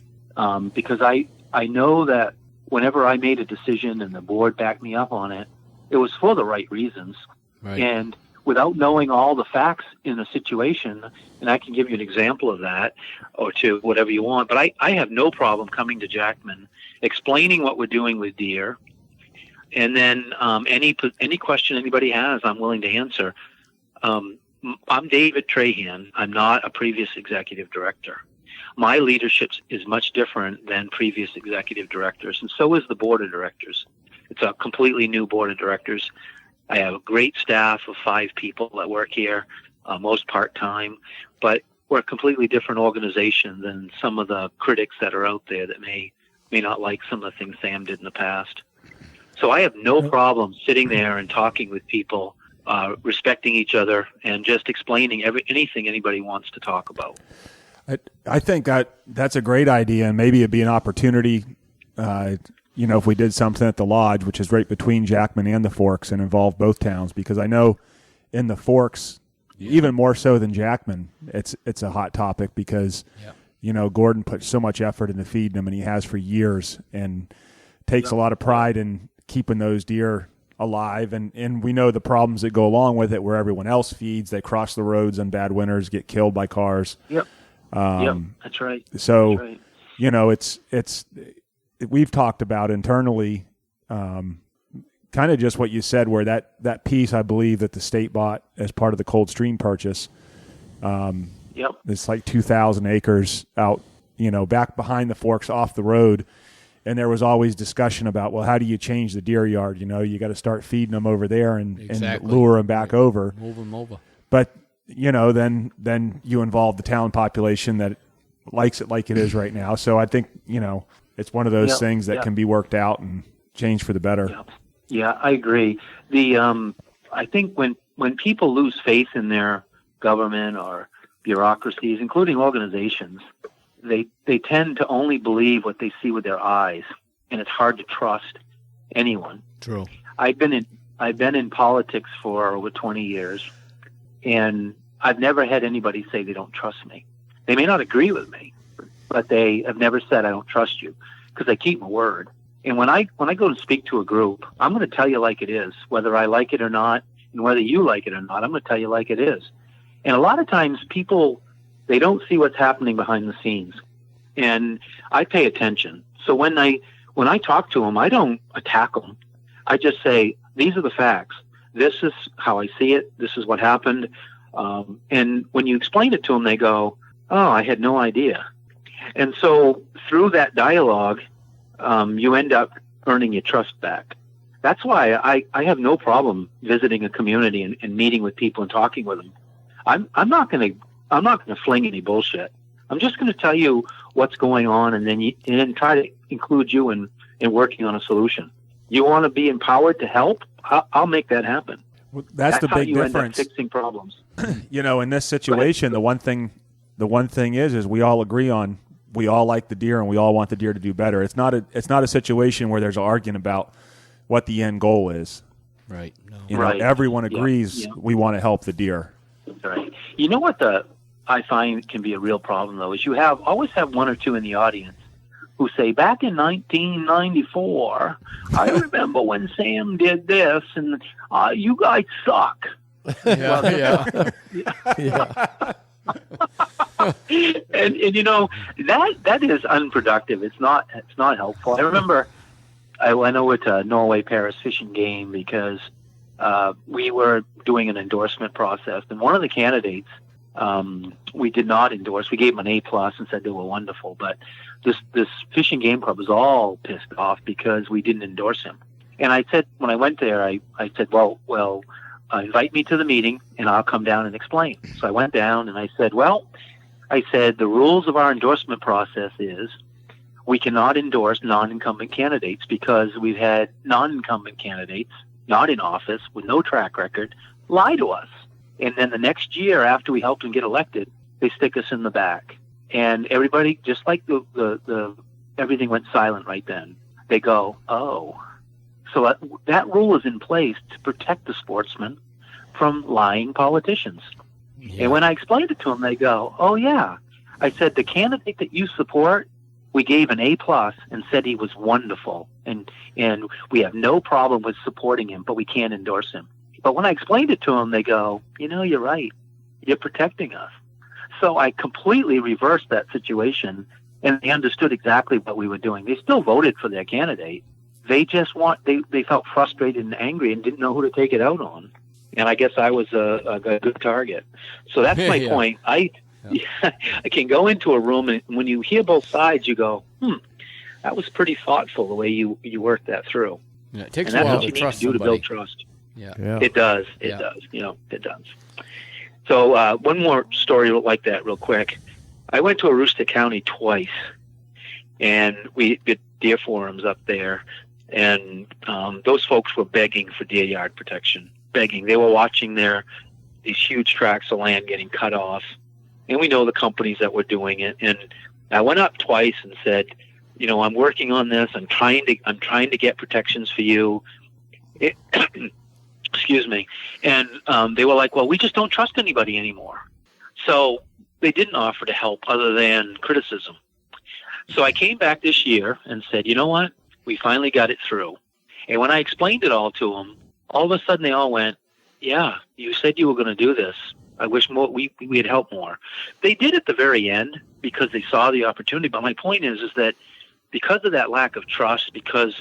because I know that whenever I made a decision and the board backed me up on it, it was for the right reasons. Right. And without knowing all the facts in a situation, and I can give you an example of that or two, whatever you want, but I have no problem coming to Jackman, explaining what we're doing with deer, and then any question anybody has, I'm willing to answer. I'm David Trahan. I'm not a previous executive director. My leadership is much different than previous executive directors, and so is the board of directors. It's a completely new board of directors. I have a great staff of 5 people that work here, most part-time, but we're a completely different organization than some of the critics that are out there that may not like some of the things Sam did in the past. So I have no problem sitting there and talking with people, respecting each other, and just explaining anything anybody wants to talk about. I think that's a great idea, and maybe it'd be an opportunity, if we did something at the Lodge, which is right between Jackman and the Forks and involve both towns, because I know in the Forks, even more so than Jackman, it's a hot topic because, Gordon put so much effort into feeding them, and he has for years, and takes a lot of pride in keeping those deer alive. And we know the problems that go along with it where everyone else feeds. They cross the roads on bad winters, get killed by cars. Yep. That's right. So, that's right. It's we've talked about internally, kind of just what you said, where that piece I believe that the state bought as part of the Cold Stream purchase. It's like 2,000 acres out, back behind the Forks off the road. And there was always discussion about, well, how do you change the deer yard? You got to start feeding them over there and lure them back over. Move them over. But, then you involve the town population that likes it like it is right now. So I think, it's one of those things that can be worked out and changed for the better. Yeah, I agree. I think when people lose faith in their government or bureaucracies, including organizations, they tend to only believe what they see with their eyes, and it's hard to trust anyone. True. I've been in politics for over 20 years, and I've never had anybody say they don't trust me. They may not agree with me, but they have never said I don't trust you, because I keep my word. And when I go to speak to a group, I'm going to tell you like it is, whether I like it or not, and whether you like it or not. I'm going to tell you like it is. And a lot of times people, they don't see what's happening behind the scenes, and I pay attention. So when I talk to them, I don't attack them. I just say, these are the facts. This is how I see it. This is what happened. And when you explain it to them, they go, oh, I had no idea. And so through that dialogue, you end up earning your trust back. That's why I have no problem visiting a community and meeting with people and talking with them. I'm not going to fling any bullshit. I'm just going to tell you what's going on, and then try to include you in working on a solution. You want to be empowered to help? I'll make that happen. Well, that's the big difference. End up fixing problems. In this situation, the one thing is we all agree on, we all like the deer and we all want the deer to do better. It's not a situation where there's an argument about what the end goal is. Right. No. Everyone agrees we want to help the deer. Right. You know what I find can be a real problem, though, is you always have one or two in the audience who say, back in 1994, I remember when Sam did this, and you guys suck. Yeah. and that is unproductive. It's not helpful. I remember I went over to Norway Paris Fish and Game because we were doing an endorsement process, and one of the candidates we did not endorse. We gave them an A+ and said they were wonderful, but this Fish and Game Club was all pissed off because we didn't endorse him. And I said, when I went there, I said, well, invite me to the meeting and I'll come down and explain. So I went down and I said, the rules of our endorsement process is we cannot endorse non-incumbent candidates because we've had non-incumbent candidates not in office with no track record lie to us. And then the next year after we helped them get elected, they stick us in the back. And everybody, just like the everything went silent right then. They go, oh. So that rule is in place to protect the sportsman from lying politicians. Yeah. And when I explained it to them, they go, oh, yeah. I said, the candidate that you support, we gave an A+ and said he was wonderful. And we have no problem with supporting him, but we can't endorse him. But when I explained it to them, they go, you're right. You're protecting us. So I completely reversed that situation, and they understood exactly what we were doing. They still voted for their candidate. They just they felt frustrated and angry and didn't know who to take it out on. And I guess I was a good target. So that's my point. I can go into a room, and when you hear both sides, you go, that was pretty thoughtful the way you worked that through. Yeah, it takes a while to trust somebody. To build trust. Yeah. It does. It does. It does. So one more story like that real quick. I went to Aroostook County twice, and we did deer forums up there, and those folks were begging for deer yard protection. Begging. They were watching these huge tracts of land getting cut off, and we know the companies that were doing it. And I went up twice and said, I'm working on this. I'm trying to get protections for you. Excuse me. And they were like, well, we just don't trust anybody anymore. So they didn't offer to help other than criticism. So I came back this year and said, you know what? We finally got it through. And when I explained it all to them, all of a sudden they all went, yeah, you said you were going to do this. I wish we had helped more. They did at the very end because they saw the opportunity. But my point is that because of that lack of trust, because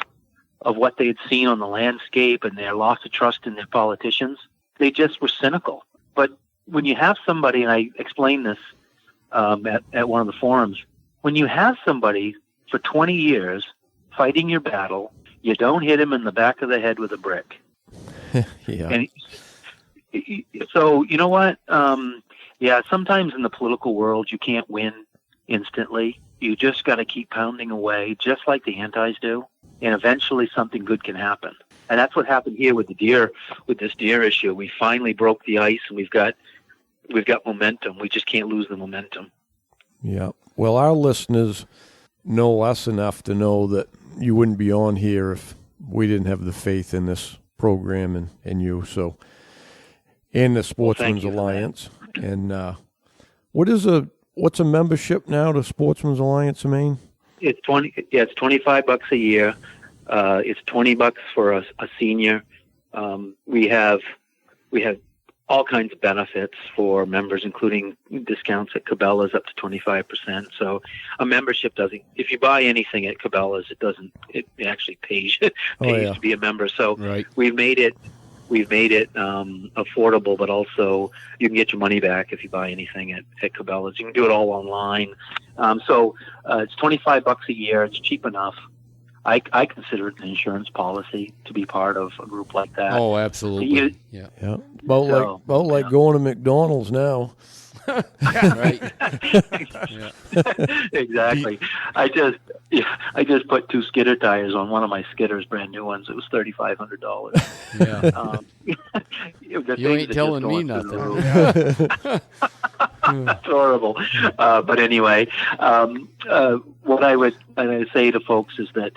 of what they had seen on the landscape and their loss of trust in their politicians, they just were cynical. But when you have somebody, and I explained this at one of the forums, when you have somebody for 20 years fighting your battle, you don't hit him in the back of the head with a brick. Yeah. And so, you know what? Sometimes in the political world, you can't win instantly. You just got to keep pounding away, just like the antis do. And eventually something good can happen. And that's what happened here with this deer issue. We finally broke the ice, and we've got we've got momentum. We just can't lose the momentum. Yeah. Well, our listeners know us enough to know that you wouldn't be on here if we didn't have the faith in this program and you. So, and the Sportsman's Alliance. And what's a membership now to Sportsman's Alliance of Maine? It's $25 a year. It's $20 for a senior. We have all kinds of benefits for members, including discounts at Cabela's up to 25%. So a membership doesn't, if you buy anything at Cabela's, it actually pays to be a member. So we've made it affordable, but also you can get your money back if you buy anything at Cabela's. You can do it all online. So it's $25 a year. It's cheap enough. I consider it an insurance policy to be part of a group like that. Oh, absolutely. Yeah. About like going to McDonald's now. Right. Yeah. Exactly. I just put 2 skidder tires on one of my skidders, brand new ones. It was $3,500. Yeah. You ain't telling me nothing. It's horrible. But anyway, what I would say to folks is that,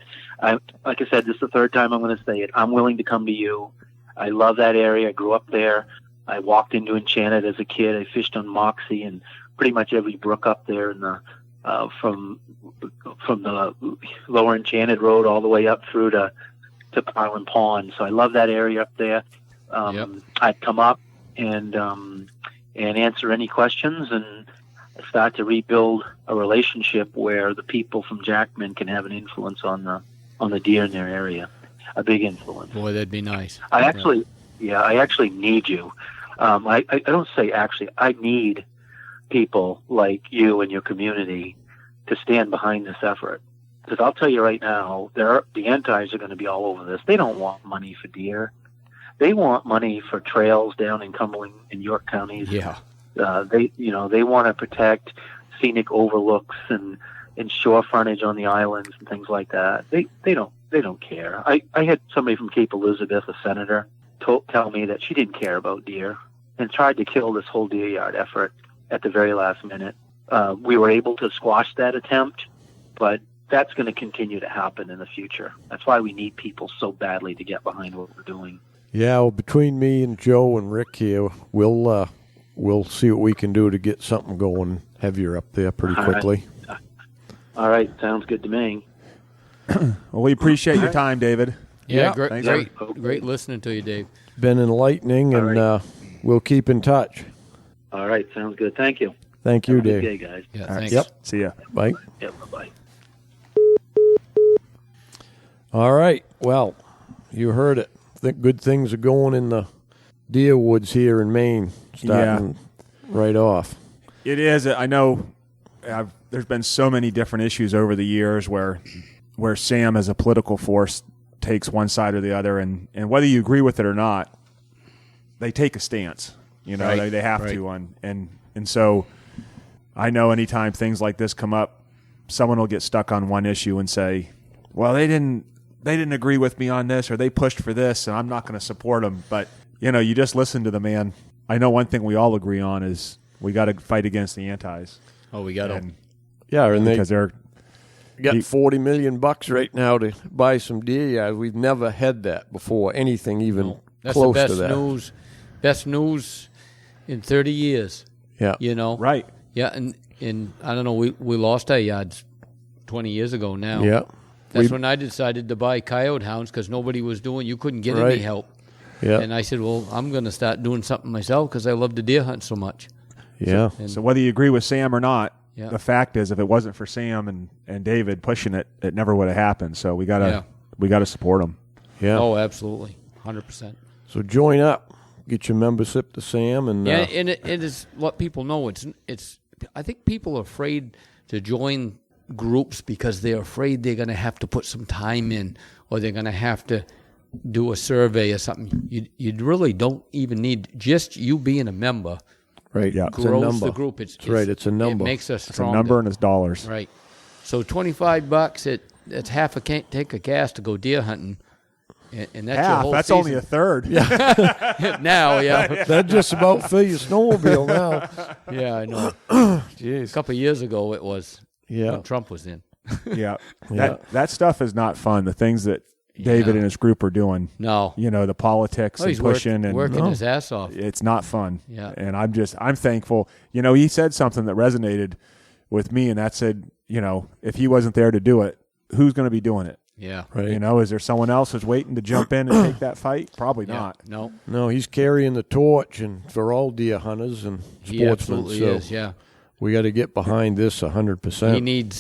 like I said, this is the third time I'm going to say it. I'm willing to come to you. I love that area. I grew up there. I walked into Enchanted as a kid. I fished on Moxie and pretty much every brook up there in the from the lower Enchanted Road all the way up through to Parlin Pond. So I love that area up there. I'd come up and answer any questions and start to rebuild a relationship where the people from Jackman can have an influence on the deer in their area, a big influence. Boy, that'd be nice. I actually need you. I don't say actually. I need people like you and your community to stand behind this effort. Because I'll tell you right now, the antis are going to be all over this. They don't want money for deer. They want money for trails down in Cumberland and York counties. Yeah. They want to protect scenic overlooks and shore frontage on the islands and things like that. They don't care. I had somebody from Cape Elizabeth, a senator, tell me that she didn't care about deer and tried to kill this whole deer yard effort at the very last minute. We were able to squash that attempt, but that's going to continue to happen in the future. That's why we need people so badly to get behind what we're doing. Yeah, well, between me and Joe and Rick here, we'll see what we can do to get something going heavier up there pretty quickly. All right, sounds good to me. Well, we appreciate your time, David. Yeah, great listening to you, Dave. Been enlightening, and we'll keep in touch. All right, sounds good. Thank you. Thank you, Dave. Okay, guys. Yeah, thanks. Yep. See ya. Bye. Yep, bye-bye. All right. Well, you heard it. Good things are going in the deer woods here in Maine, starting right off. It is. I know there's been so many different issues over the years where Sam as a political force takes one side or the other, and whether you agree with it or not, they take a stance. You know, they have to. And so I know anytime things like this come up, someone will get stuck on one issue and say, well, they didn't agree with me on this, or they pushed for this, and I'm not going to support them. But, you just listen to the man. I know one thing we all agree on is we got to fight against the antis. Oh, we got to. Yeah, and because they're got $40 million right now to buy some deer yards. We've never had that before, anything even close to that. Best news in 30 years. Yeah. Right. Yeah, and I don't know, we lost our yards 20 years ago now. Yeah. That's when I decided to buy coyote hounds because nobody was doing. You couldn't get any help. Yeah. And I said, well, I'm going to start doing something myself because I love to deer hunt so much. Yeah. So whether you agree with Sam or not, Yeah. The fact is, if it wasn't for Sam and David pushing it, it never would have happened. So we gotta support them. Yeah. Oh, absolutely, 100%. So join up, get your membership to Sam, and and it is let people know. It's. I think people are afraid to join groups because they're afraid they're going to have to put some time in, or they're going to have to do a survey or something. You really don't even need just you being a member. Right. Yeah. Grows the group. It's It's a number. It makes us stronger. It's a number and it's dollars. Right. So $25. It's half a tank of gas to go deer hunting, And that's your half. whole That's season. only a third. Now, yeah. That'd just about fill your snowmobile now. Yeah, I know. Jeez. A couple of years ago, it was Yeah. when Trump was in. Yeah. Yeah. That stuff is not fun. The things that David and his group are doing. No. The politics and He's pushing and working his ass off. it's not fun. Yeah. And I'm thankful. He said something that resonated with me, and that said, if he wasn't there to do it, who's going to be doing it? Yeah. Right. Is there someone else who's waiting to jump in and take that fight? Probably Yeah. not. No. No, he's carrying the torch and for all deer hunters and He sportsmen. absolutely So is, yeah. we got to get behind this 100%.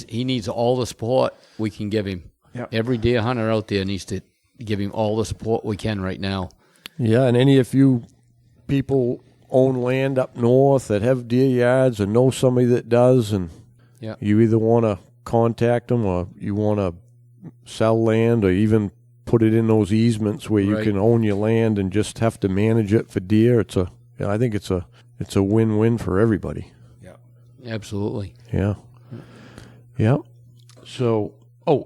He needs all the support we can give him. Yep. Every deer hunter out there needs to give him all the support we can right now. Yeah, and any of you people own land up north that have deer yards or know somebody that does, and Yeah. you either want to contact them or you want to sell land or even put it in those easements where you Right. can own your land and just have to manage it for deer. I think it's a win-win for everybody. Absolutely. Yeah. Yeah. So,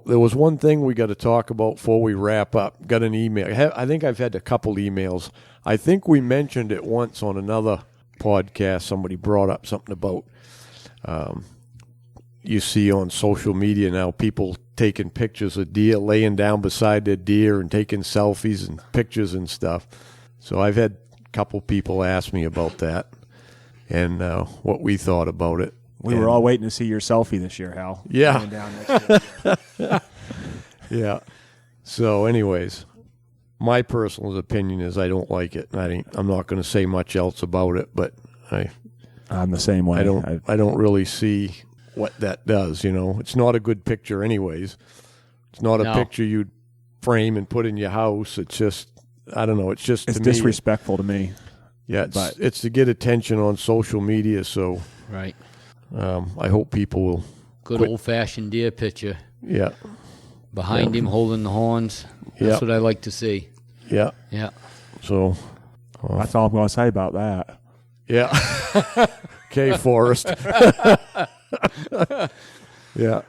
there was one thing we got to talk about before we wrap up. Got an email. I think I've had a couple emails. I think we mentioned it once on another podcast. Somebody brought up something about you see on social media now people taking pictures of deer, laying down beside their deer and taking selfies and pictures and stuff. So I've had a couple people ask me about that and what we thought about it. We were all waiting to see your selfie this year, Hal. Yeah. Laying down next to you. Yeah. So, anyways, my personal opinion is I don't like it. I'm not going to say much else about it, but I'm the same way. I don't really see what that does. It's not a good picture, anyways. It's not a picture you'd frame and put in your house. It's just I don't know. It's just It's to me, disrespectful to me. Yeah, it's to get attention on social media. So Right. I hope people will. Good old-fashioned deer picture. Yeah. Behind him holding the horns. That's what I like to see. Yeah. Yeah. So. That's all I'm going to say about that. Yeah. Okay, Forrest. Yeah.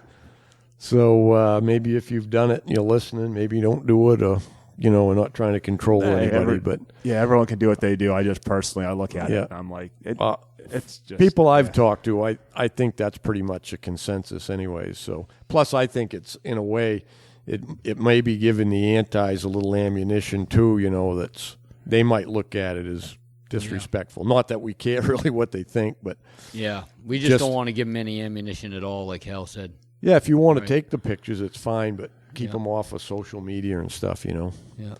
So maybe if you've done it and you're listening, maybe you don't do it, or we're not trying to control anybody. But everyone can do what they do. I just personally, I look at it and I'm like, it's just people I've talked to. I think that's pretty much a consensus, anyways. So plus, I think it's in a way, it may be giving the antis a little ammunition too. That's they might look at it as disrespectful. Not that we care really what they think, but yeah, we just don't want to give them any ammunition at all, like Hal said. Yeah, if you want to take the pictures, it's fine, but keep them off of social media and stuff. Yeah.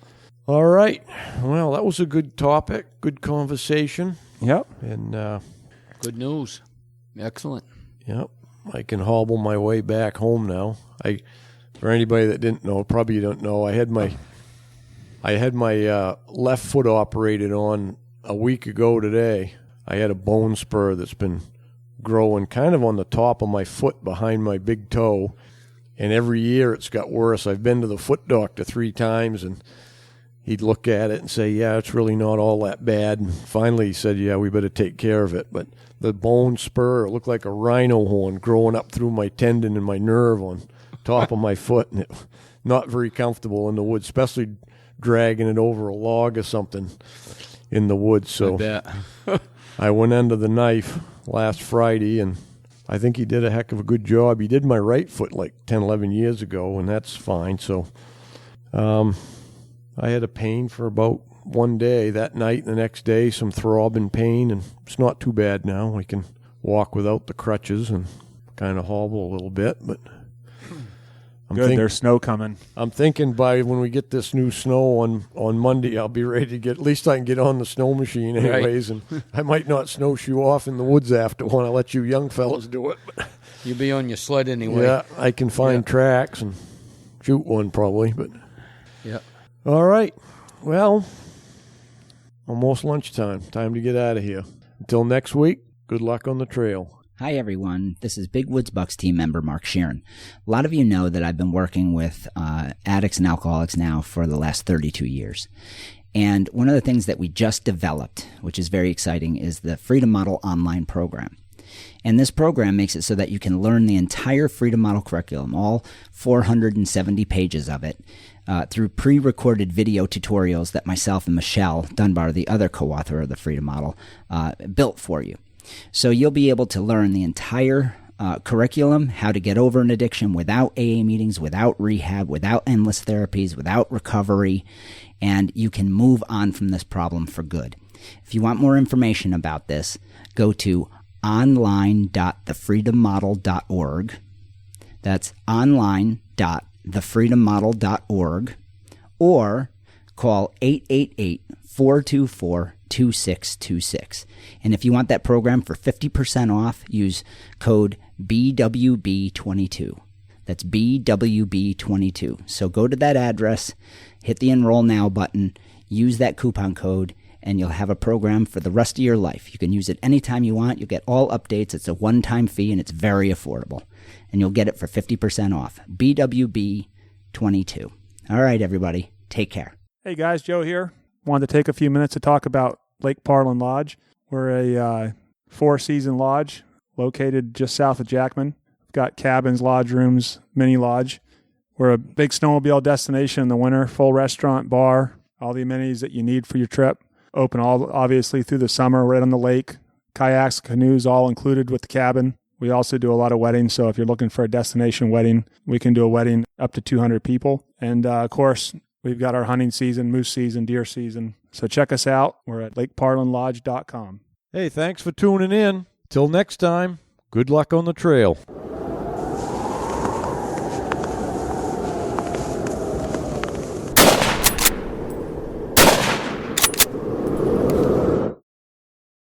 All right. Well, that was a good topic, good conversation. Yep. And good news. Excellent. Yep. I can hobble my way back home now. For anybody that didn't know, probably you don't know, I had my left foot operated on a week ago today. I had a bone spur that's been growing kind of on the top of my foot behind my big toe, and every year it's got worse. I've been to the foot doctor 3 times, and he'd look at it and say, yeah, it's really not all that bad. And finally he said, yeah, we better take care of it. But the bone spur, it looked like a rhino horn growing up through my tendon and my nerve on top of my foot, and it not very comfortable in the woods, especially dragging it over a log or something in the woods. So I bet. I went under the knife last Friday, and I think he did a heck of a good job. He did my right foot like 10, 11 years ago, and that's fine. So I had a pain for about one day that night, and the next day some throbbing pain, and it's not too bad now. I can walk without the crutches and kind of hobble a little bit, but there's snow coming. I'm thinking by when we get this new snow on Monday, I'll be ready to get, at least I can get on the snow machine anyways, and I might not snowshoe off in the woods after one. I'll let you young fellas do it. You'll be on your sled anyway. Yeah, I can find tracks and shoot one probably, but yeah. All right. Well, almost lunchtime. Time to get out of here. Until next week, good luck on the trail. Hi, everyone. This is Big Woods Bucks team member Mark Sheeran. A lot of you know that I've been working with addicts and alcoholics now for the last 32 years. And one of the things that we just developed, which is very exciting, is the Freedom Model online program. And this program makes it so that you can learn the entire Freedom Model curriculum, all 470 pages of it, through pre-recorded video tutorials that myself and Michelle Dunbar, the other co-author of the Freedom Model, built for you. So you'll be able to learn the entire curriculum, how to get over an addiction without AA meetings, without rehab, without endless therapies, without recovery, and you can move on from this problem for good. If you want more information about this, go to online.thefreedommodel.org. That's online.thefreedommodel.org, or call 888-424-2626. And if you want that program for 50% off, use code BWB22. That's BWB22. So go to that address, hit the Enroll Now button, use that coupon code, and you'll have a program for the rest of your life. You can use it anytime you want. You'll get all updates. It's a one-time fee, and it's very affordable. And you'll get it for 50% off. BWB22. All right, everybody. Take care. Hey guys, Joe here. Wanted to take a few minutes to talk about Lake Parlin Lodge. We're a 4-season lodge located just south of Jackman. We've got cabins, lodge rooms, mini lodge. We're a big snowmobile destination in the winter, full restaurant, bar, all the amenities that you need for your trip. Open obviously through the summer, right on the lake. Kayaks, canoes, all included with the cabin. We also do a lot of weddings, so if you're looking for a destination wedding, we can do a wedding up to 200 people. And of course, we've got our hunting season, moose season, deer season. So check us out. We're at lakeparlinlodge.com. Hey, thanks for tuning in. Till next time, good luck on the trail.